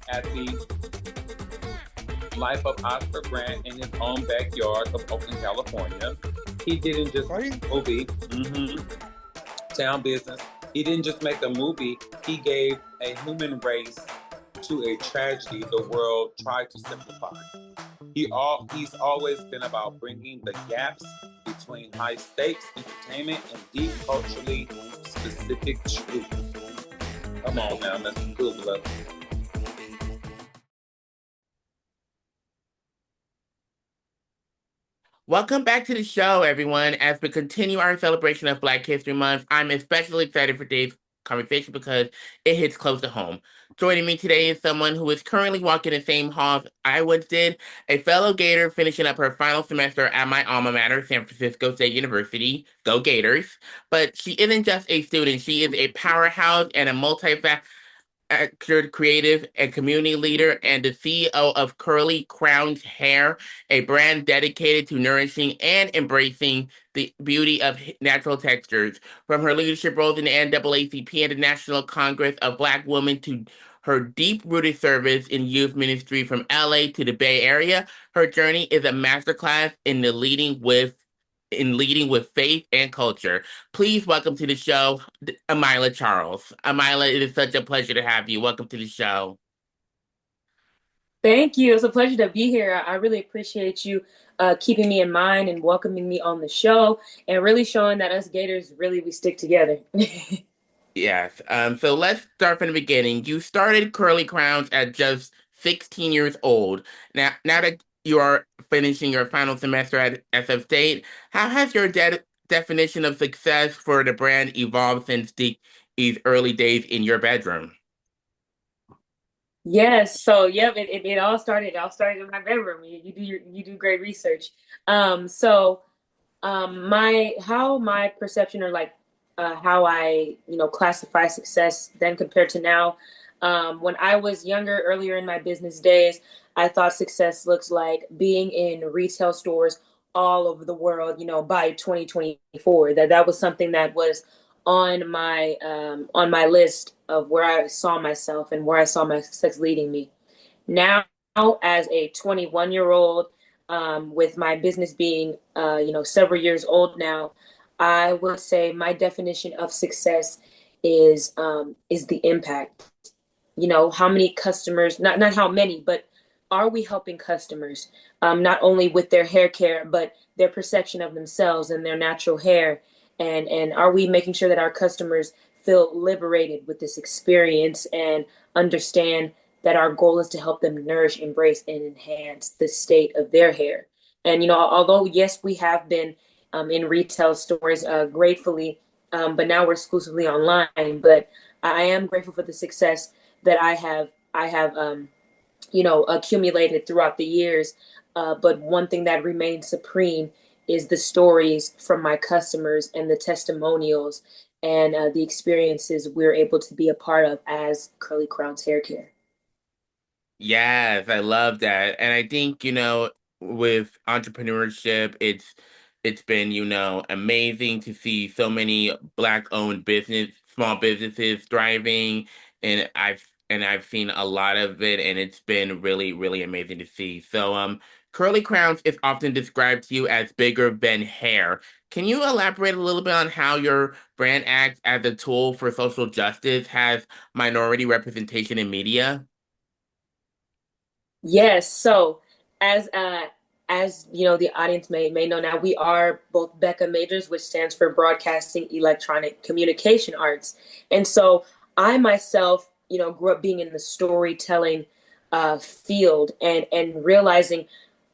at the life of Oscar Grant in his own backyard of Oakland, California. He didn't just make a movie, town business. He didn't just make a movie, he gave a human race to a tragedy the world tried to simplify. He's always been about bringing the gaps between high stakes entertainment and deep culturally specific truths. Come on now, Mr. Coogler. Welcome back to the show, everyone. As we continue our celebration of Black History Month, I'm especially excited for today's conversation because it hits close to home. Joining me today is someone who is currently walking the same halls I once did, a fellow Gator finishing up her final semester at my alma mater, San Francisco State University. Go Gators. But she isn't just a student, she is a powerhouse and a multifaceted actor, creative, and community leader, and the CEO of Curly Crown's Hair, a brand dedicated to nourishing and embracing the beauty of natural textures. From her leadership roles in the NAACP and the National Congress of Black Women to her deep-rooted service in youth ministry from LA to the Bay Area, her journey is a masterclass in leading with faith and culture. Please welcome to the show, Amylah Charles. Amylah, it is such a pleasure to have you. Welcome to the show. Thank you. It's a pleasure to be here. I really appreciate you keeping me in mind and welcoming me on the show and really showing that us Gators we stick together. Yes. So let's start from the beginning. You started Curly Crowns at just 16 years old. Now that you are finishing your final semester at SF State, how has your definition of success for the brand evolved since these early days in your bedroom? Yes. So yep, it all started in my bedroom. You do great research. So my perception or how I classify success then compared to now. When I was younger, earlier in my business days, I thought success looks like being in retail stores all over the world, by 2024. That was something that was on my list of where I saw myself and where I saw my success leading me. Now, as a 21-year-old, with my business being several years old now, I would say my definition of success is the impact. How many customers, not how many, but are we helping customers, not only with their hair care, but their perception of themselves and their natural hair, and are we making sure that our customers feel liberated with this experience and understand that our goal is to help them nourish, embrace, and enhance the state of their hair. And although yes, we have been in retail stores, gratefully, but now we're exclusively online. But I am grateful for the success that I have accumulated throughout the years. But one thing that remains supreme is the stories from my customers and the testimonials and the experiences we're able to be a part of as Curly Crown's Hair Care. Yes, I love that. And I think, with entrepreneurship, it's been, amazing to see so many black-owned small businesses thriving, and I've seen a lot of it, and it's been really, really amazing to see. So, Curly Crowns is often described to you as bigger than hair. Can you elaborate a little bit on how your brand acts as a tool for social justice, has minority representation in media? Yes. So as as you know, the audience may know now, we are both Beckham majors, which stands for Broadcasting Electronic Communication Arts. And so I myself, you know, grew up being in the storytelling field, and realizing,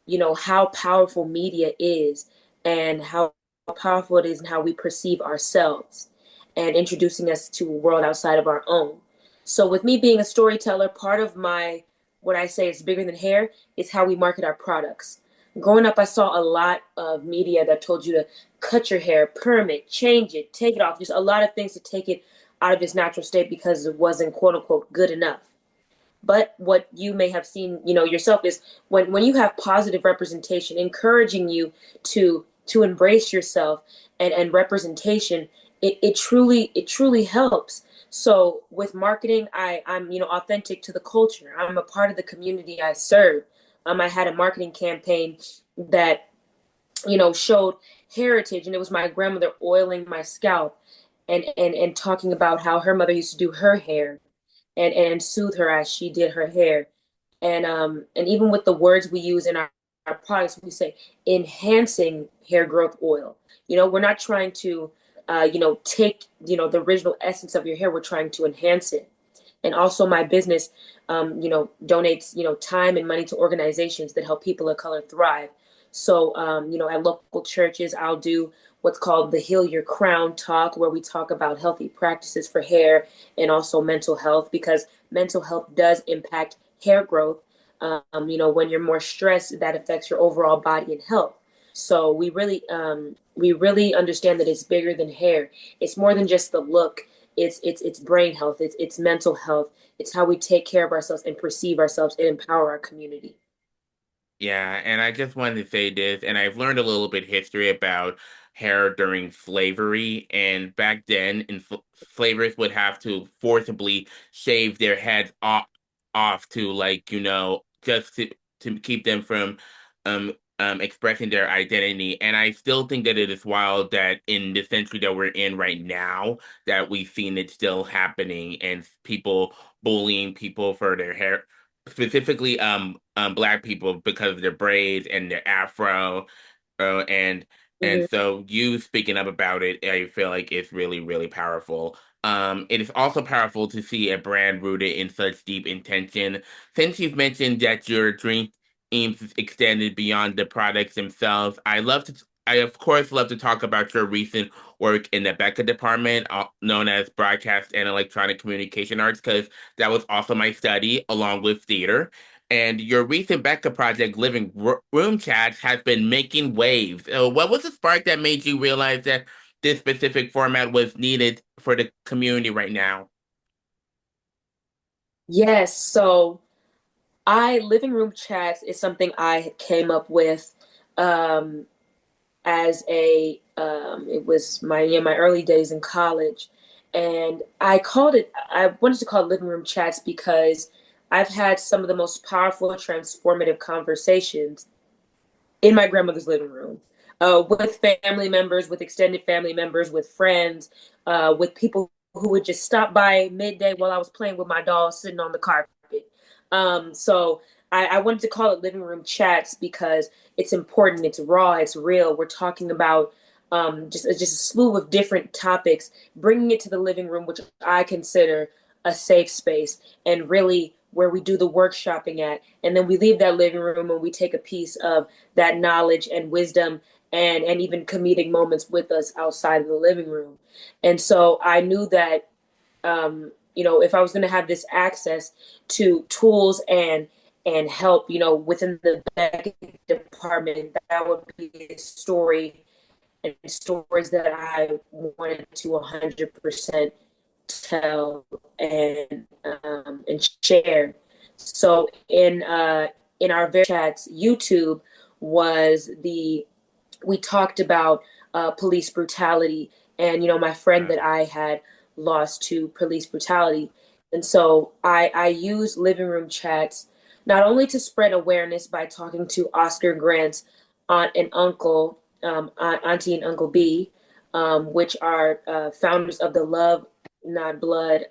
you know, how powerful media is, and how powerful it is and how we perceive ourselves, and introducing us to a world outside of our own. So with me being a storyteller, part of my, what I say is bigger than hair, is how we market our products. Growing up, I saw a lot of media that told you to cut your hair, perm it, change it, take it off, just a lot of things to take it out of its natural state because it wasn't quote unquote good enough. But what you may have seen, you know, yourself, is when you have positive representation encouraging you to embrace yourself, and representation, it truly helps. So with marketing, I'm, you know, authentic to the culture. I'm a part of the community I serve. I had a marketing campaign that, you know, showed heritage, and it was my grandmother oiling my scalp, and talking about how her mother used to do her hair, and soothe her as she did her hair. And even with the words we use in our products, we say enhancing hair growth oil. You know, we're not trying to you know, take, you know, the original essence of your hair. We're trying to enhance it. And also my business, you know, donates, you know, time and money to organizations that help people of color thrive. So you know, at local churches, I'll do what's called the Heal Your Crown talk, where we talk about healthy practices for hair, and also mental health, because mental health does impact hair growth. You know, when you're more stressed, that affects your overall body and health. So we really understand that it's bigger than hair. It's more than just the look. It's brain health. It's mental health. It's how we take care of ourselves and perceive ourselves and empower our community. Yeah, and I just wanted to say this, and I've learned a little bit history about hair during slavery, and back then, slavers would have to forcibly shave their heads off to, like, you know, just to keep them from expressing their identity. And I still think that it is wild that in the century that we're in right now, that we've seen it still happening, and people bullying people for their hair, specifically black people, because of their braids and their afro. uh, and Mhm. so you speaking up about it, I feel like it's really, really powerful. It is also powerful to see a brand rooted in such deep intention. Since you've mentioned that your dream aims extended beyond the products themselves, I of course love to talk about your recent work in the Becca department, known as Broadcast and Electronic Communication Arts, because that was also my study along with theater. And your recent Becca project, Living Room Chats, has been making waves. So what was the spark that made you realize that this specific format was needed for the community right now? Yes. So I living room chats is something I came up with um, as a it was my, in my early days in college, and I wanted to call it living room chats because I've had some of the most powerful, transformative conversations in my grandmother's living room, with family members, with extended family members, with friends, with people who would just stop by midday while I was playing with my dolls sitting on the carpet. So I wanted to call it living room chats because it's important, it's raw, it's real. We're talking about just a slew of different topics, bringing it to the living room, which I consider a safe space, and really where we do the workshopping at. And then we leave that living room and we take a piece of that knowledge and wisdom, and even comedic moments with us outside of the living room. And so I knew that, you know, if I was going to have this access to tools and help, you know, within the back department, that would be a story, and stories that I wanted to 100% tell and share. So in our very chats, YouTube was the we talked about police brutality, and you know, my friend that I had lost to police brutality. And so I use living room chats not only to spread awareness by talking to Oscar Grant's aunt and uncle, auntie and uncle B, which are founders of the Love Not Blood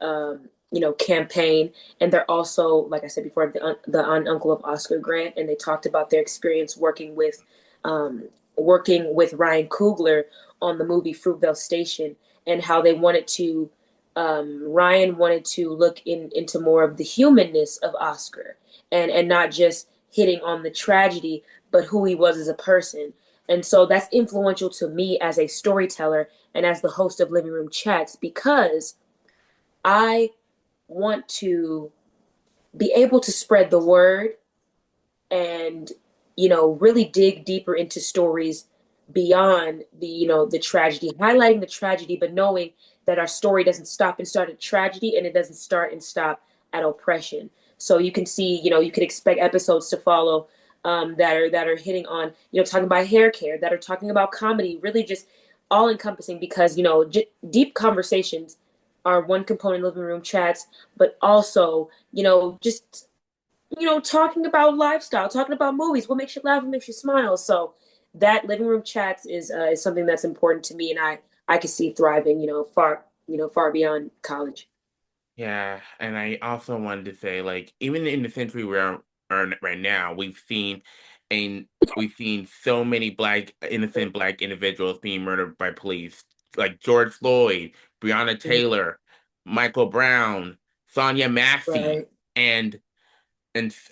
campaign. And they're also, like I said before, the aunt and uncle of Oscar Grant, and they talked about their experience working with Ryan Coogler on the movie Fruitvale Station, and how they wanted to Ryan wanted to look into more of the humanness of Oscar, and not just hitting on the tragedy, but who he was as a person. And so that's influential to me as a storyteller and as the host of Living Room Chats, because I want to be able to spread the word and really dig deeper into stories beyond the tragedy, highlighting the tragedy, but knowing that our story doesn't stop and start at tragedy, and it doesn't start and stop at oppression. So you can see, you could expect episodes to follow, that are hitting on, talking about hair care, that are talking about comedy, really just all encompassing, because deep conversations are one component of Living Room Chats, but also just talking about lifestyle, talking about movies, what makes you laugh, what makes you smile. So that Living Room Chats is something that's important to me, and I could see thriving, far beyond college. Yeah, and I also wanted to say, like, even in the century we're in right now, and we've seen so many innocent black individuals being murdered by police, like George Floyd, Breonna Taylor, Michael Brown, Sonia Massey, Right. and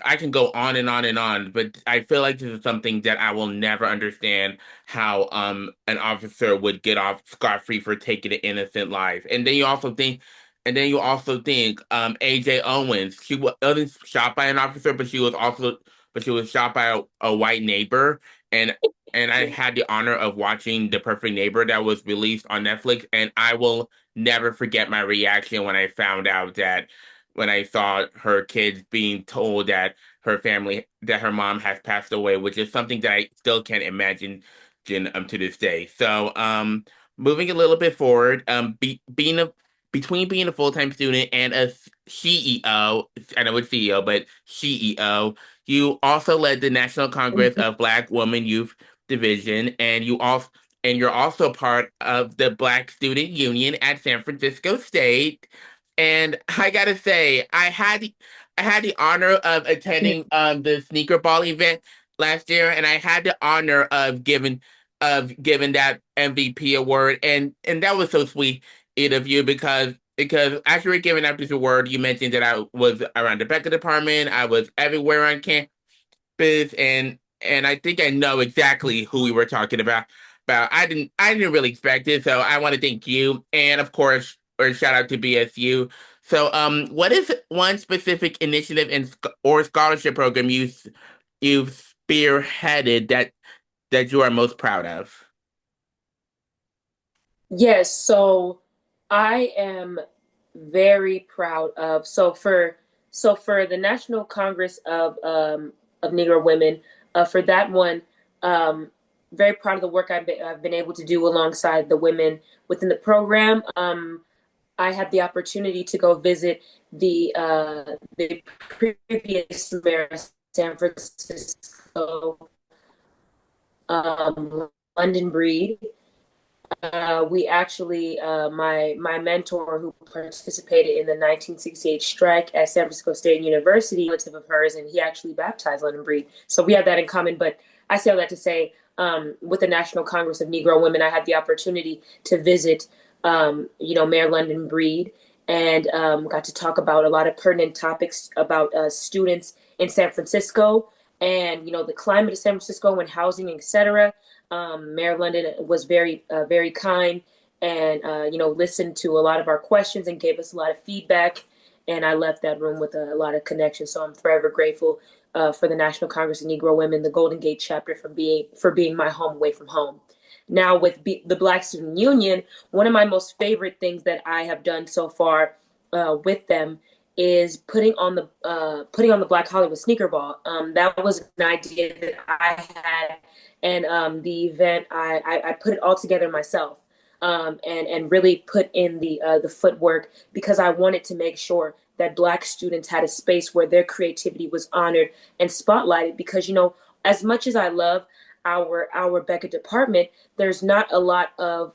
I can go on and on and on, but I feel like this is something that I will never understand how an officer would get off scot-free for taking an innocent life. And then you also think AJ Owens, wasn't shot by an officer, but she was shot by a white neighbor, and I had the honor of watching The Perfect Neighbor that was released on Netflix, and I will never forget my reaction when I saw her kids being told that her mom has passed away, which is something that I still can't imagine to this day. So, moving a little bit forward, between being a full-time student and a CEO, I know it's CEO, but CEO, you also led the National Congress of Black Women Youth Division, and you're also part of the Black Student Union at San Francisco State. And I gotta say, I had the honor of attending the sneaker ball event last year, and I had the honor of giving that MVP award, and that was so sweet of you, because as you were giving out this award, you mentioned that I was around the Beckham department, I was everywhere on campus, and I think I know exactly who we were talking about. But I didn't really expect it, so I want to thank you, and of course, or shout out to BSU. So, what is one specific initiative or scholarship program you've spearheaded that you are most proud of? Yes, so I am very proud of, so for the National Congress of Negro Women, for that one, um very proud of the work I've been able to do alongside the women within the program. I had the opportunity to go visit the previous mayor of San Francisco, London Breed. We actually, my mentor who participated in the 1968 strike at San Francisco State University, relative of hers, and he actually baptized London Breed. So we have that in common. But I say all that to say, with the National Congress of Negro Women, I had the opportunity to visit, Mayor London Breed, and got to talk about a lot of pertinent topics about students in San Francisco, and the climate of San Francisco and housing, etc. Mayor London was very kind, and listened to a lot of our questions and gave us a lot of feedback. And I left that room with a lot of connections. So I'm forever grateful for the National Congress of Negro Women, the Golden Gate chapter, for being my home away from home. Now with the Black Student Union, one of my most favorite things that I have done so far with them is putting on the Black Hollywood Sneaker Ball. That was an idea that I had, and the event I put it all together myself, and really put in the footwork, because I wanted to make sure that Black students had a space where their creativity was honored and spotlighted. Because as much as our Becca department, there's not a lot of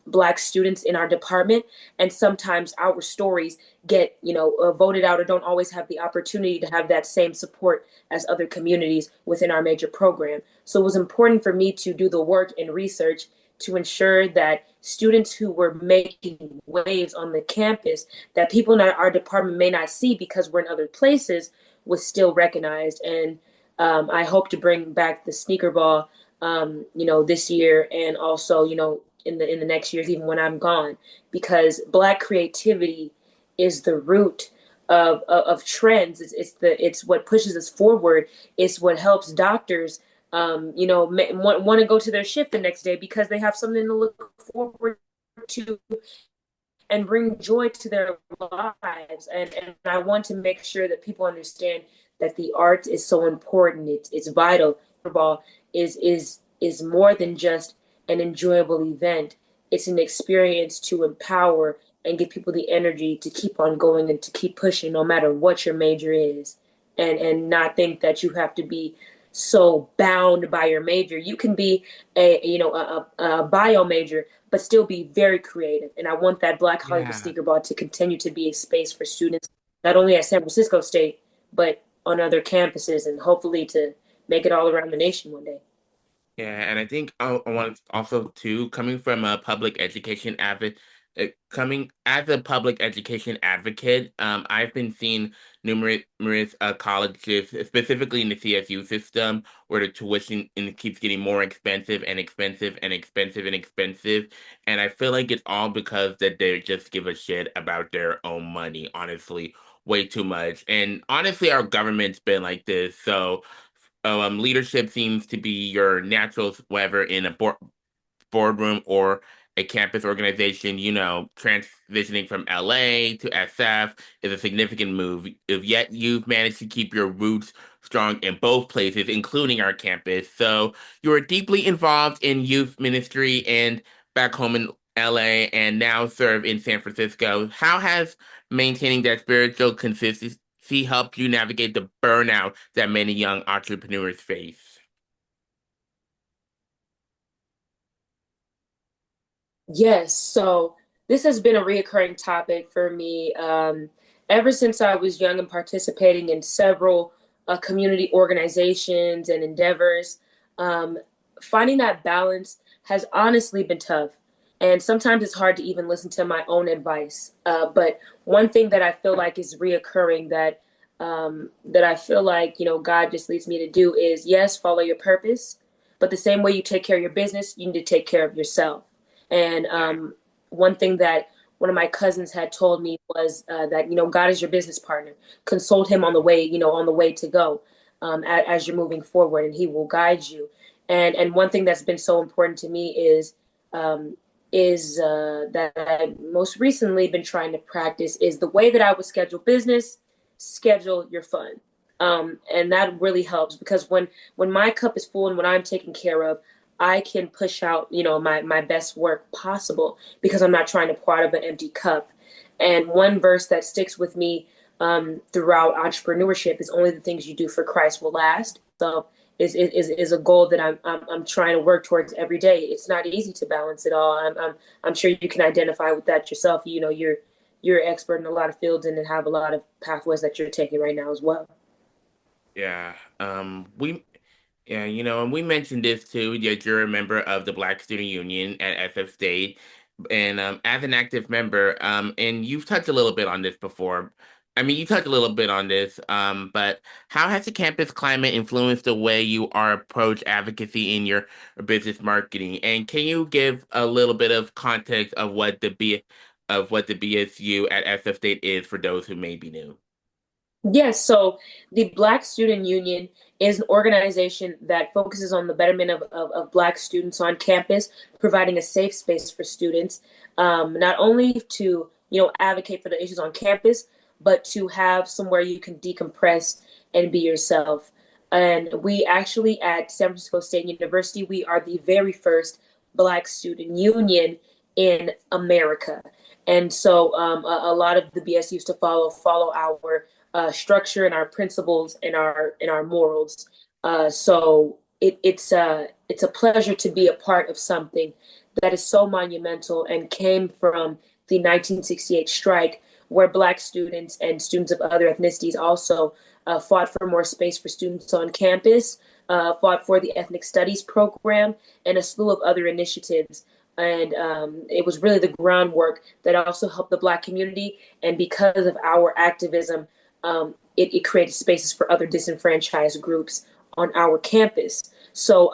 Black students in our department, and sometimes our stories get voted out or don't always have the opportunity to have that same support as other communities within our major program. So it was important for me to do the work and research to ensure that students who were making waves on the campus that people in our department may not see because we're in other places was still recognized. And I hope to bring back the sneaker ball, this year, and also, in the next years, even when I'm gone, because Black creativity is the root of trends. It's what pushes us forward. It's what helps doctors, want to go to their shift the next day because they have something to look forward to and bring joy to their lives. And I want to make sure that people understand that the arts is so important. It's vital. Football is more than just an enjoyable event. It's an experience to empower and give people the energy to keep on going and to keep pushing no matter what your major is. And not think that you have to be so bound by your major. You can be a bio major, but still be very creative. And I want that Black Hollywood Yeah. sneaker ball to continue to be a space for students, not only at San Francisco State, but on other campuses, and hopefully to make it all around the nation one day. Yeah, and I think I want also too, coming from a public education coming as a public education advocate, I've been seeing numerous colleges, specifically in the CSU system, where the tuition keeps getting more expensive and expensive and expensive and expensive, and I feel like it's all because that they just give a shit about their own money, honestly, way too much. And honestly, our government's been like this, so. Leadership seems to be your natural, whether in a boardroom or a campus organization. Transitioning from LA to SF is a significant move. If yet you've managed to keep your roots strong in both places, including our campus. So you are deeply involved in youth ministry and back home in LA and now serve in San Francisco. How has maintaining that spiritual consistency helped you navigate the burnout that many young entrepreneurs face? Yes, so this has been a reoccurring topic for me ever since I was young and participating in several community organizations and endeavors. Um, Finding that balance has honestly been tough. And sometimes it's hard to even listen to my own advice. But one thing that I feel like is reoccurring that I feel like, God just leads me to do is, yes, follow your purpose, but the same way you take care of your business, you need to take care of yourself. And Yeah. one thing that one of my cousins had told me was that God is your business partner. Consult Him on the way to go, as you're moving forward, and He will guide you. And one thing that's been so important to me um, is that I most recently been trying to practice is the way that I would schedule business, schedule your fun. And that really helps because when my cup is full and when I'm taken care of, I can push out, my best work possible because I'm not trying to pour out of an empty cup. And one verse that sticks with me throughout entrepreneurship is only the things you do for Christ will last. So is a goal that I'm trying to work towards every day. It's not easy to balance it all. I'm sure you can identify with that yourself. You're an expert in a lot of fields and have a lot of pathways that you're taking right now as well. Yeah. And we mentioned this too, that you're a member of the Black Student Union at SF State. And as an active member, and you've touched a little bit on this before. I mean, you touched a little bit on this, but how has the campus climate influenced the way you are approach advocacy in your business marketing? And can you give a little bit of context of what the BSU at SF State is for those who may be new? Yes, so the Black Student Union is an organization that focuses on the betterment of Black students on campus, providing a safe space for students, not only to, advocate for the issues on campus, but to have somewhere you can decompress and be yourself. And we actually at San Francisco State University, we are the very first Black Student Union in America. And so a lot of the BS used to follow our structure and our principles and our morals. So it's a pleasure to be a part of something that is so monumental and came from the 1968 strike, where Black students and students of other ethnicities also fought for more space for students on campus, fought for the ethnic studies program, and a slew of other initiatives. And it was really the groundwork that also helped the Black community. And because of our activism, it created spaces for other disenfranchised groups on our campus. So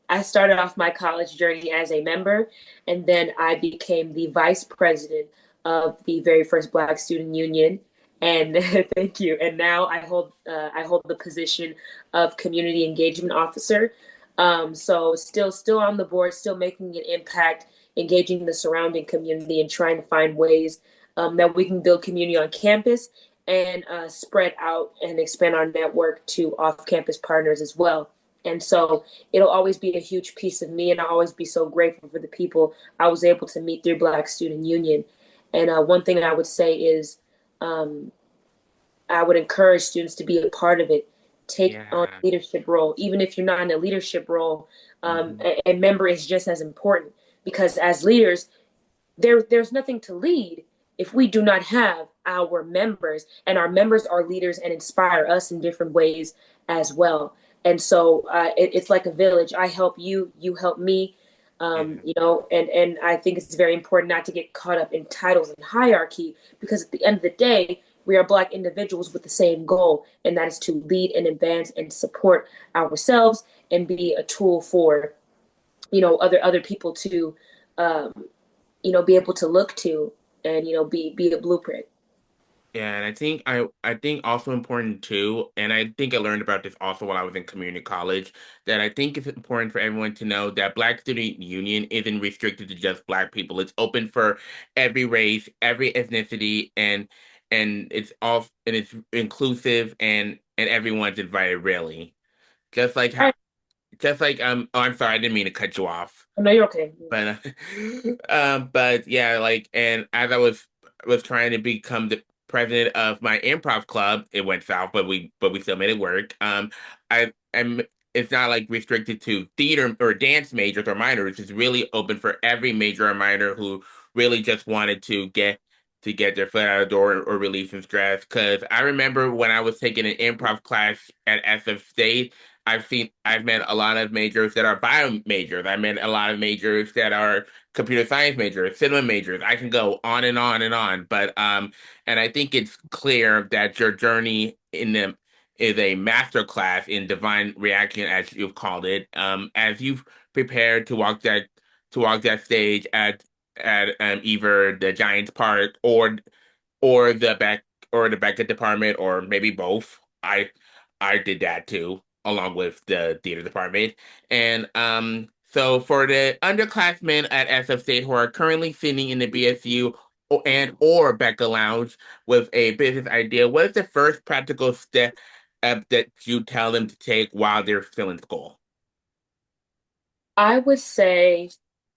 I started off my college journey as a member, and then I became the vice president of the very first Black Student Union. And thank you. And now I hold the position of community engagement officer. So still on the board, still making an impact, engaging the surrounding community, and trying to find ways that we can build community on campus and spread out and expand our network to off-campus partners as well. And so it'll always be a huge piece of me, and I'll always be so grateful for the people I was able to meet through Black Student Union. And one thing I would say is um, I would encourage students to be a part of it. Take on Yeah. a leadership role, even if you're not in a leadership role. Hmm. A member is just as important, because as leaders, there's nothing to lead if we do not have our members, and our members are leaders and inspire us in different ways as well. And so it's like a village. I help you, you help me. Yeah. And I think it's very important not to get caught up in titles and hierarchy, because at the end of the day, we are Black individuals with the same goal, and that is to lead and advance and support ourselves and be a tool for other people to um, be able to look to, and be a blueprint. Yeah, and I think also important too, and I think I learned about this also while I was in community college, that I think it's important for everyone to know that Black Student Union isn't restricted to just Black people. It's open for every race, every ethnicity, and it's inclusive, and everyone's invited really. Just like how I, just like oh, I'm sorry, I didn't mean to cut you off. I know you're okay. But but yeah, like, and as I was trying to become the president of my improv club, it went south, but we still made it work. I am It's not like restricted to theater or dance majors or minors. It's really open for every major or minor who really just wanted to get their foot out of the door, or relieve some stress. Because I remember when I was taking an improv class at SF State. I've met a lot of majors that are bio majors. I met a lot of majors that are computer science majors, cinema majors. I can go on and on and on. And I think it's clear that your journey in the is a master class in divine reaction, as you've called it. As you've prepared to walk that stage at either the Giants Park, or the Beckett department, or maybe both. I did that too, along with the theater department. And so for the underclassmen at SF State who are currently sitting in the BSU or Becca Lounge with a business idea, what is the first practical step that you tell them to take while they're still in school? I would say,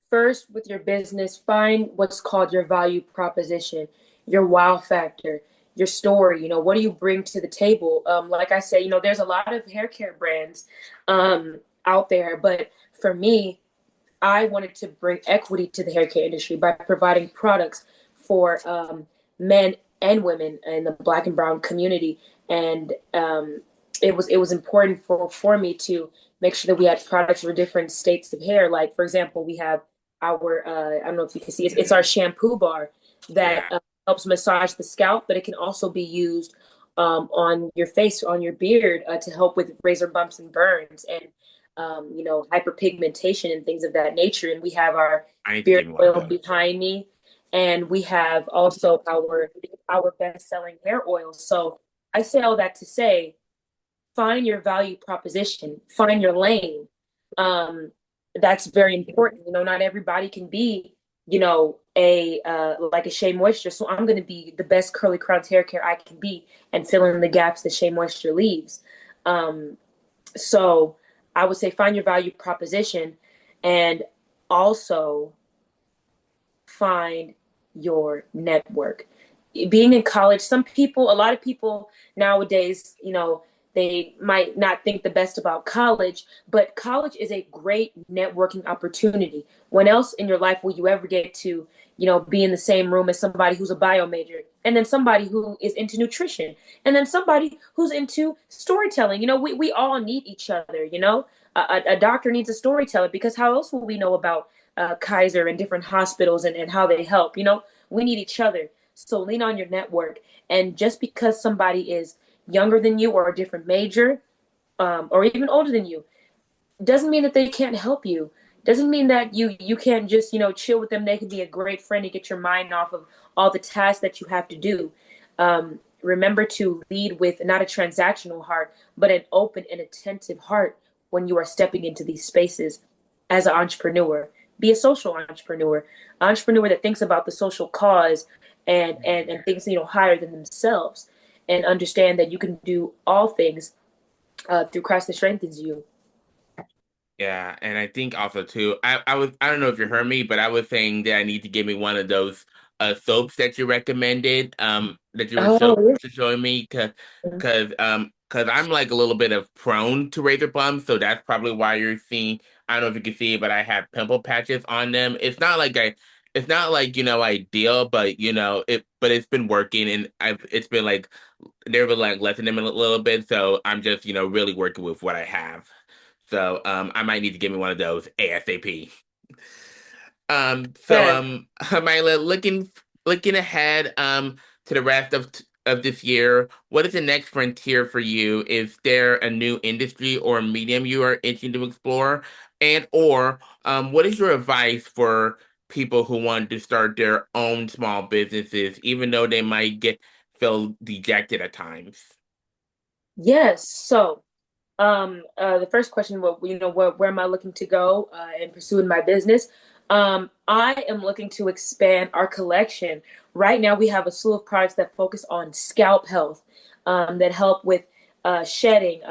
first, with your business, find what's called your value proposition, your wow factor, your story. What do you bring to the table? Like I said, there's a lot of hair care brands out there, but for me, I wanted to bring equity to the hair care industry by providing products for men and women in the Black and Brown community. And it was important for me to make sure that we had products for different states of hair. Like, for example, we have our I don't know if you can see, it's our shampoo bar that Yeah, helps massage the scalp, but it can also be used on your face, on your beard, to help with razor bumps and burns, and hyperpigmentation and things of that nature. And we have our I need to beard give me one of oil those. behind me, and we have also our best-selling hair oil. So I say all that to say, find your value proposition, find your lane. Um, that's very important. Not everybody can be, a like a Shea Moisture. So I'm going to be the best curly crowns hair care I can be, and fill in the gaps that Shea Moisture leaves. Um, so I would say find your value proposition, and also find your network. Being in college, a lot of people nowadays, They might not think the best about college, but college is a great networking opportunity. When else in your life will you ever get to, be in the same room as somebody who's a bio major, and then somebody who is into nutrition, and then somebody who's into storytelling? We all need each other. A doctor needs a storyteller, because how else will we know about Kaiser and different hospitals and how they help? We need each other. So lean on your network. And just because somebody is younger than you or a different major, or even older than you, doesn't mean that they can't help you. Doesn't mean that you can't just chill with them. They can be a great friend to get your mind off of all the tasks that you have to do. Remember to lead with not a transactional heart, but an open and attentive heart when you are stepping into these spaces as an entrepreneur. Be a social entrepreneur that thinks about the social cause and thinks higher than themselves, and understand that you can do all things through Christ that strengthens you. Yeah, and I think also too, I don't know if you heard me, but I was saying that I need to give me one of those soaps that you recommended, that you were Oh, showing me, yeah. cause I'm like a little bit of prone to razor bumps, so that's probably why you're seeing. I don't know if you can see, but I have pimple patches on them. It's not like ideal, but but it's been working, and it's been like they've been like lessening them a little bit, so I'm just really working with what I have. So I might need to give me one of those ASAP. Yes. Amylah, looking ahead to the rest of this year, what is the next frontier for you? Is there a new industry or medium you are itching to explore? And or what is your advice for people who want to start their own small businesses, even though they might get feel dejected at times? Yes. So, the first question, where am I looking to go in pursuing my business? I am looking to expand our collection. Right now, we have a slew of products that focus on scalp health, that help with shedding.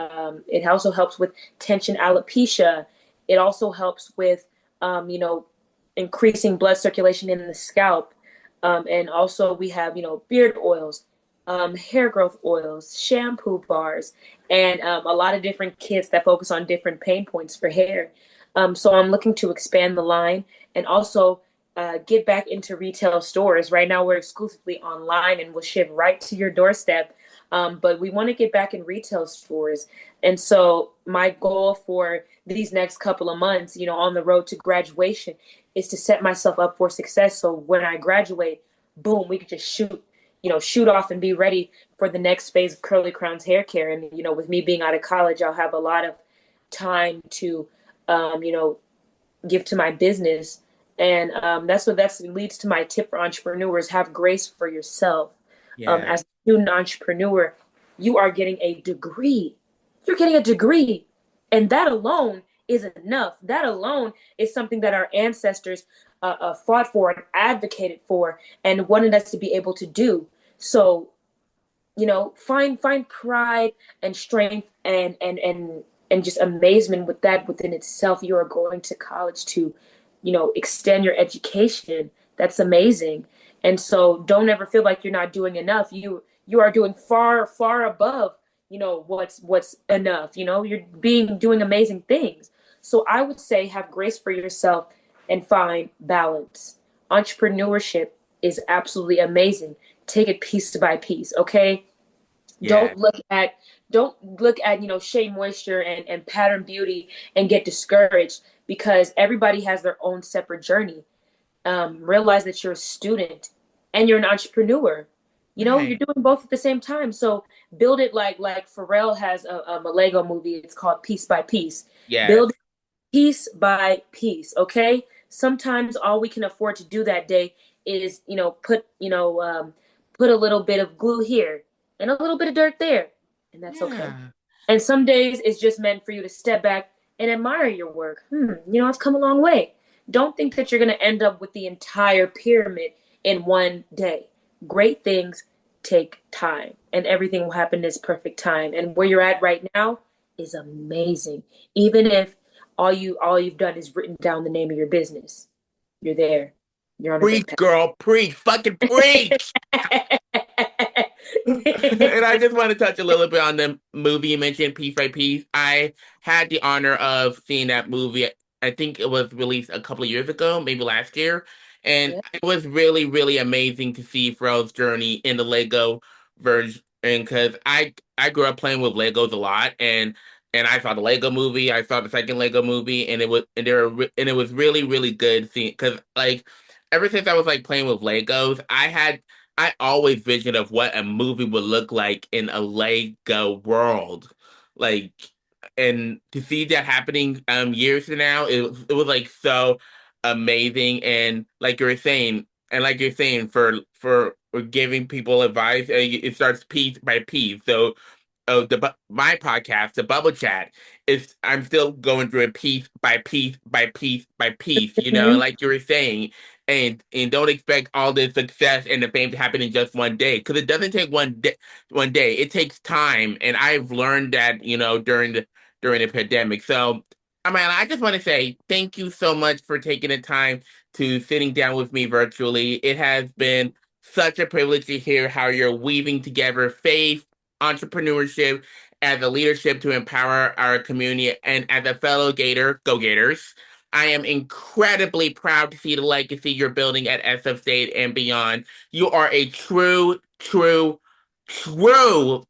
It also helps with tension alopecia. It also helps with, increasing blood circulation in the scalp. And also, we have, beard oils, hair growth oils, shampoo bars, and a lot of different kits that focus on different pain points for hair. So I'm looking to expand the line, and also get back into retail stores. Right now, we're exclusively online and we'll ship right to your doorstep. But we want to get back in retail stores. And so my goal for these next couple of months, on the road to graduation, is to set myself up for success. So when I graduate, boom, we could just shoot off and be ready for the next phase of Curly Crown's hair care. And, with me being out of college, I'll have a lot of time to, um, you know, give to my business. And that leads to my tip for entrepreneurs: have grace for yourself. Yeah. As a student entrepreneur, you are getting a degree. You're getting a degree. And that alone isn't enough. That alone is something that our ancestors fought for and advocated for and wanted us to be able to do. So, find pride and strength and just amazement with that within itself. You are going to college to extend your education. That's amazing. And so don't ever feel like you're not doing enough. You are doing far far above what's enough. You're doing amazing things. So I would say have grace for yourself and find balance. Entrepreneurship is absolutely amazing. Take it piece by piece, okay? Yeah. Don't look at Shea Moisture and Pattern Beauty and get discouraged, because everybody has their own separate journey. Realize that you're a student and you're an entrepreneur. You're Right. doing both at the same time. So build it like Pharrell has a Lego movie. It's called Piece by Piece. Yes. Build piece by piece, okay? Sometimes all we can afford to do that day is put a little bit of glue here and a little bit of dirt there, and that's okay. Yeah. And some days it's just meant for you to step back and admire your work. I've come a long way. Don't think that you're going to end up with the entire pyramid in one day. Great things take time, and everything will happen in its perfect time. And where you're at right now is amazing. Even if all you've done is written down the name of your business, you're there. You're on a good Preach, girl, preach, fucking path. preach. And I just want to touch a little bit on the movie you mentioned, Piece by Piece. I had the honor of seeing that movie. I think it was released a couple of years ago, maybe last year. And Yeah. it was really, really amazing to see Pharrell's journey in the Lego version because I grew up playing with Legos a lot and I saw the Lego movie, I saw the second Lego movie, and it was really, really good seeing because like ever since I was like playing with Legos, I always visioned of what a movie would look like in a Lego world. Like, and to see that happening years from now, it was like so amazing. And like you were saying, for giving people advice, it starts piece by piece. So my podcast, the Bubble Chat, is I'm still going through it piece by piece by piece by piece, and Mhm. like you were saying, and don't expect all the success and the fame to happen in just one day, because it doesn't take one day. It takes time, and I've learned that, during the pandemic. So, I mean, I just want to say thank you so much for taking the time to sitting down with me virtually. It has been such a privilege to hear how you're weaving together faith, entrepreneurship, as a leadership to empower our community, and as a fellow Gator, go Gators. I am incredibly proud to see the legacy you're building at SF State and beyond. You are a true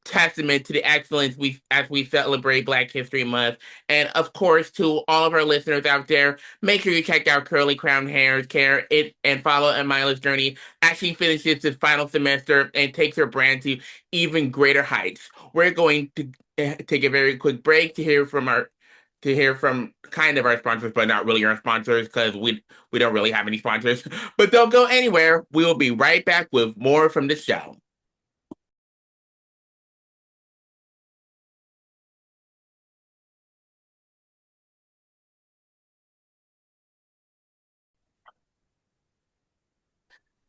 testament to the excellence we celebrate Black History Month. And of course, to all of our listeners out there, make sure you check out Curly Crown Hair Care and follow Amylah's journey as she finishes this final semester and takes her brand to even greater heights. We're going to take a very quick break to hear from kind of our sponsors, but not really our sponsors because we don't really have any sponsors. But don't go anywhere. We will be right back with more from the show.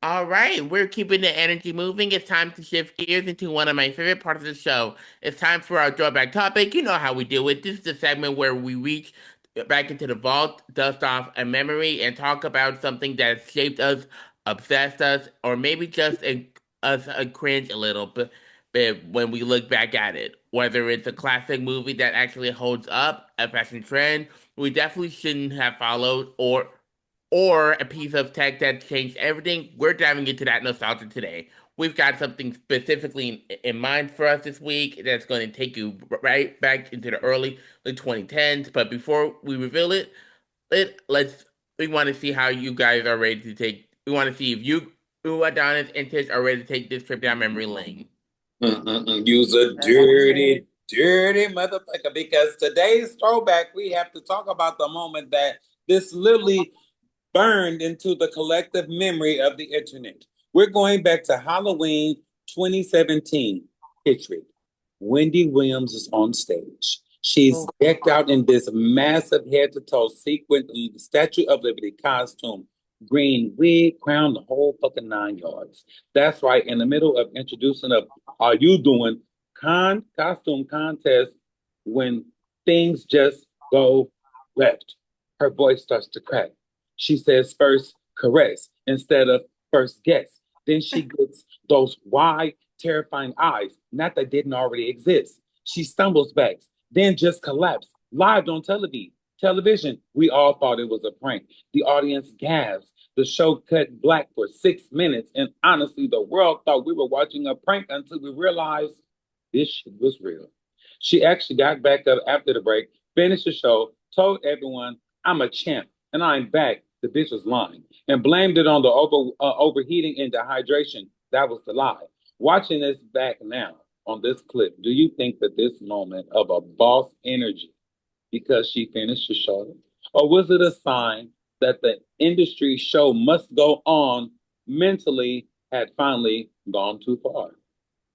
All right, we're keeping the energy moving. It's time to shift gears into one of my favorite parts of the show. It's time for our throwback topic. You know how we do it. This is the segment where we reach back into the vault, dust off a memory, and talk about something that shaped us, obsessed us, or maybe just us a cringe a little bit when we look back at it. Whether it's a classic movie that actually holds up, a fashion trend we definitely shouldn't have followed, or a piece of tech that changed everything. We're diving into that nostalgia today. We've got something specifically in mind for us this week that's going to take you right back into the early the 2010s. But before we reveal it, we want to see how you guys are ready to take. We want to see if Adonis, and Tish are ready to take this trip down memory lane. Use a Let's do it. dirty motherfucker. Because today's throwback, we have to talk about the moment that this literally burned into the collective memory of the internet. We're going back to Halloween 2017. Picture it. Wendy Williams is on stage. She's Oh, decked out in this massive head to toe sequin Statue of Liberty costume, green wig, crown, the whole fucking 9 yards. That's right, in the middle of introducing a "Are you doing" costume contest when things just go left. Her voice starts to crack. She says first caress instead of first guess. Then she gets those wide, terrifying eyes, not that didn't already exist. She stumbles back, then just collapsed live on television. Television. We all thought it was a prank. The audience gasps. The show cut black for 6 minutes, and honestly, the world thought we were watching a prank until we realized this shit was real. She actually got back up after the break, finished the show, told everyone, "I'm a champ and I'm back." The bitch was lying and blamed it on the overheating and dehydration. That was the lie. Watching this back now on this clip, do you think that this moment of a boss energy because she finished the show? Or was it a sign that the industry show must go on mentally had finally gone too far?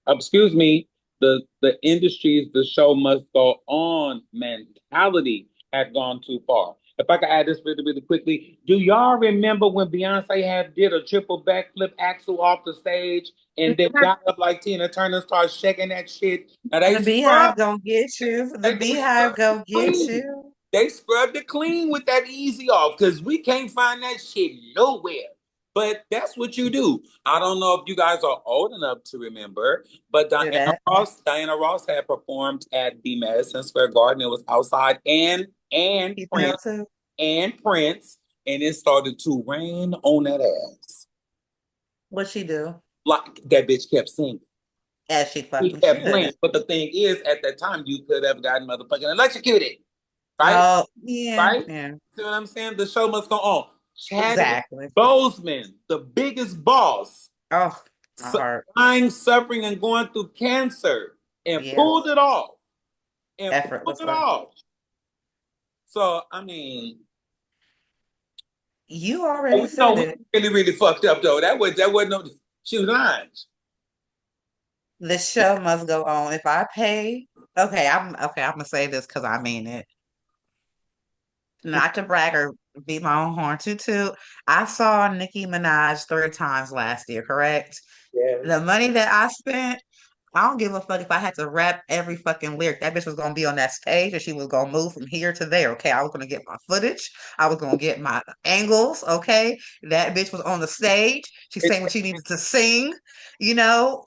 Excuse me, the industries the show must go on mentality had gone too far. If I could add this really, really quickly, do y'all remember when Beyonce had did a triple backflip axel off the stage and then got up like Tina Turner, started shaking that shit? Now the they beehive scrubbed, gonna get you. The they beehive scrubbed it gonna get clean. you. They scrubbed it clean with that easy off because we can't find that shit nowhere. But that's what you do. I don't know if you guys are old enough to remember, but Do that. Diana Ross had performed at the Madison Square Garden. It was outside and Keep Prince that too. and Prince, and it started to rain on that ass. What she do? Like that bitch kept singing. As she He fucking kept playing. should. But the thing is, at that time, you could have gotten motherfucking electrocuted, right? Oh, yeah, Right? yeah. See what I'm saying? The show must go on. Chadwick Exactly. Boseman, the biggest boss, Oh, my heart. dying, suffering, and going through cancer, and Yeah, pulled it off. And pulled it effortlessly. off. So, I mean, You already we said it. really, really fucked up though. That wasn't no, she was lying. The show must go on. If I pay, okay, I'm gonna say this because I mean it. Not to brag or beat my own horn too. I saw Nicki Minaj 3 times last year, correct? The Yes. money that I spent, I don't give a fuck if I had to rap every fucking lyric. That bitch was gonna be on that stage and she was gonna move from here to there. Okay. I was gonna get my footage. I was gonna get my angles. Okay. That bitch was on the stage. She sang what she needed to sing, you know.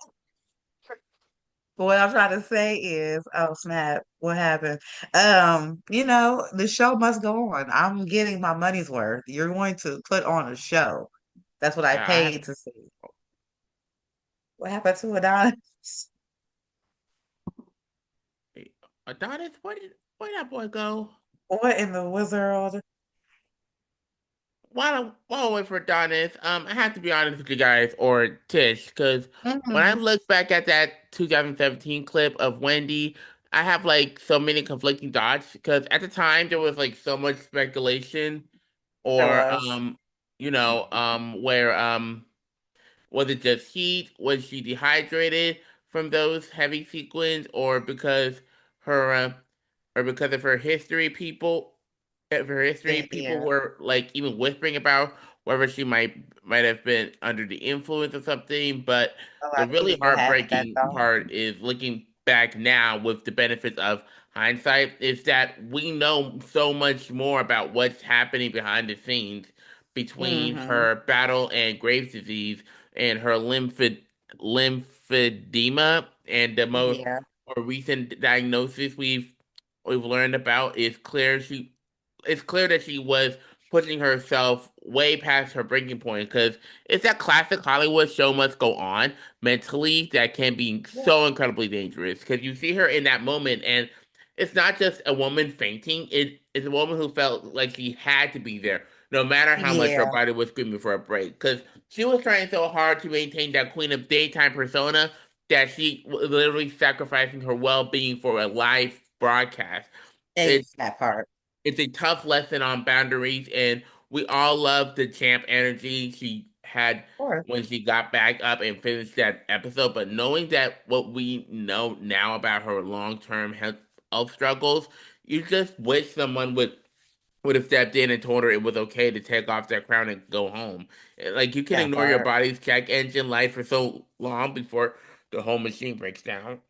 But what I'm trying to say is, oh snap, what happened? The show must go on. I'm getting my money's worth. You're going to put on a show. That's what I I paid to see. What happened to Adonis? Adonis, where that boy go? What in the wizard? While I wait for Adonis, I have to be honest with you guys, or Tish, because when I Hmm. look back at that 2017 clip of Wendy, I have like so many conflicting thoughts because at the time there was like so much speculation There or was. where was it just heat? Was she dehydrated from those heavy sequins, her, uh, or because of her history? People Yeah, were like even whispering about whether she might have been under the influence of something. But a the lot of really people had that heartbreaking thought. part is looking back now with the benefits of hindsight, is that we know so much more about what's happening behind the scenes between Hmm. her battle and Graves' disease and her lymphedema, and the Yeah, more recent diagnosis we've learned about is clear. It's clear that she was pushing herself way past her breaking point because it's that classic Hollywood show must go on mentally that can be yeah, so incredibly dangerous because you see her in that moment and it's not just a woman fainting, it's a woman who felt like she had to be there no matter how much her yeah, body was screaming for a break because she was trying so hard to maintain that queen of daytime persona that she was literally sacrificing her well-being for a live broadcast. It's that part. it's a tough lesson on boundaries, and we all love the champ energy she had Sure. when she got back up and finished that episode. But knowing that what we know now about her long-term health struggles, you just wish someone would have stepped in and told her it was okay to take off that crown and go home. Like you can That ignore your part. body's check engine light for so long before the whole machine breaks down.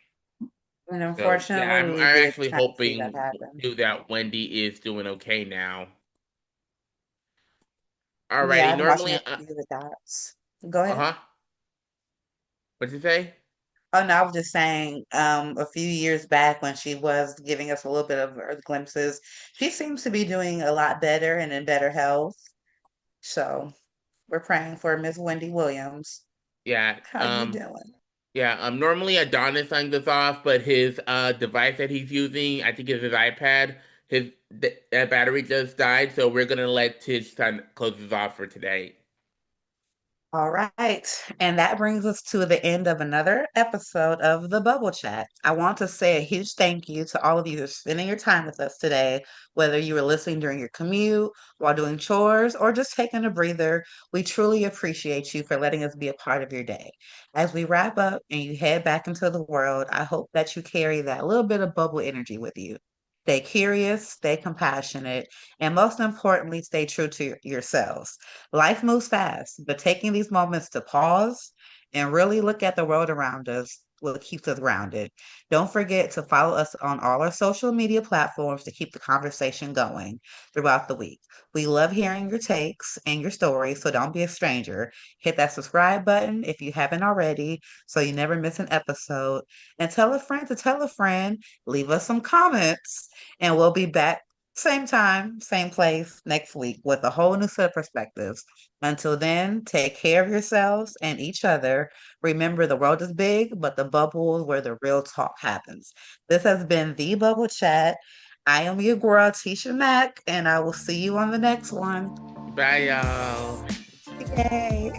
And So yeah, unfortunately, I'm we I'm did actually kind of see that hoping happen. too that Wendy is doing okay now. Yeah, Alrighty, I've been watching normally, a few of the dots. Go ahead. huh. What'd you say? Oh no, I was just saying, a few years back when she was giving us a little bit of her glimpses, she seems to be doing a lot better and in better health. So we're praying for Miss Wendy Williams. Yeah, How you doing? yeah. Normally Adonis signed this off, but his device that he's using, I think it's his iPad. That battery just died, so we're gonna let Tish sign close this off for today. All right. And that brings us to the end of another episode of the Bubble Chat. I want to say a huge thank you to all of you for spending your time with us today, whether you were listening during your commute, while doing chores, or just taking a breather. We truly appreciate you for letting us be a part of your day. As we wrap up and you head back into the world, I hope that you carry that little bit of bubble energy with you. Stay curious, stay compassionate, and most importantly, stay true to yourselves. Life moves fast, but taking these moments to pause and really look at the world around us what keeps us grounded. Don't forget to follow us on all our social media platforms to keep the conversation going throughout the week. We love hearing your takes and your stories, so don't be a stranger. Hit that subscribe button if you haven't already so you never miss an episode. And tell a friend to tell a friend. Leave us some comments, and we'll be back same time, same place next week with a whole new set of perspectives. Until then, take care of yourselves and each other. Remember, the world is big, but the bubble is where the real talk happens. This has been The Bubble Chat. I am your girl, Tisha Mack, and I will see you on the next one. Bye, y'all. Yay.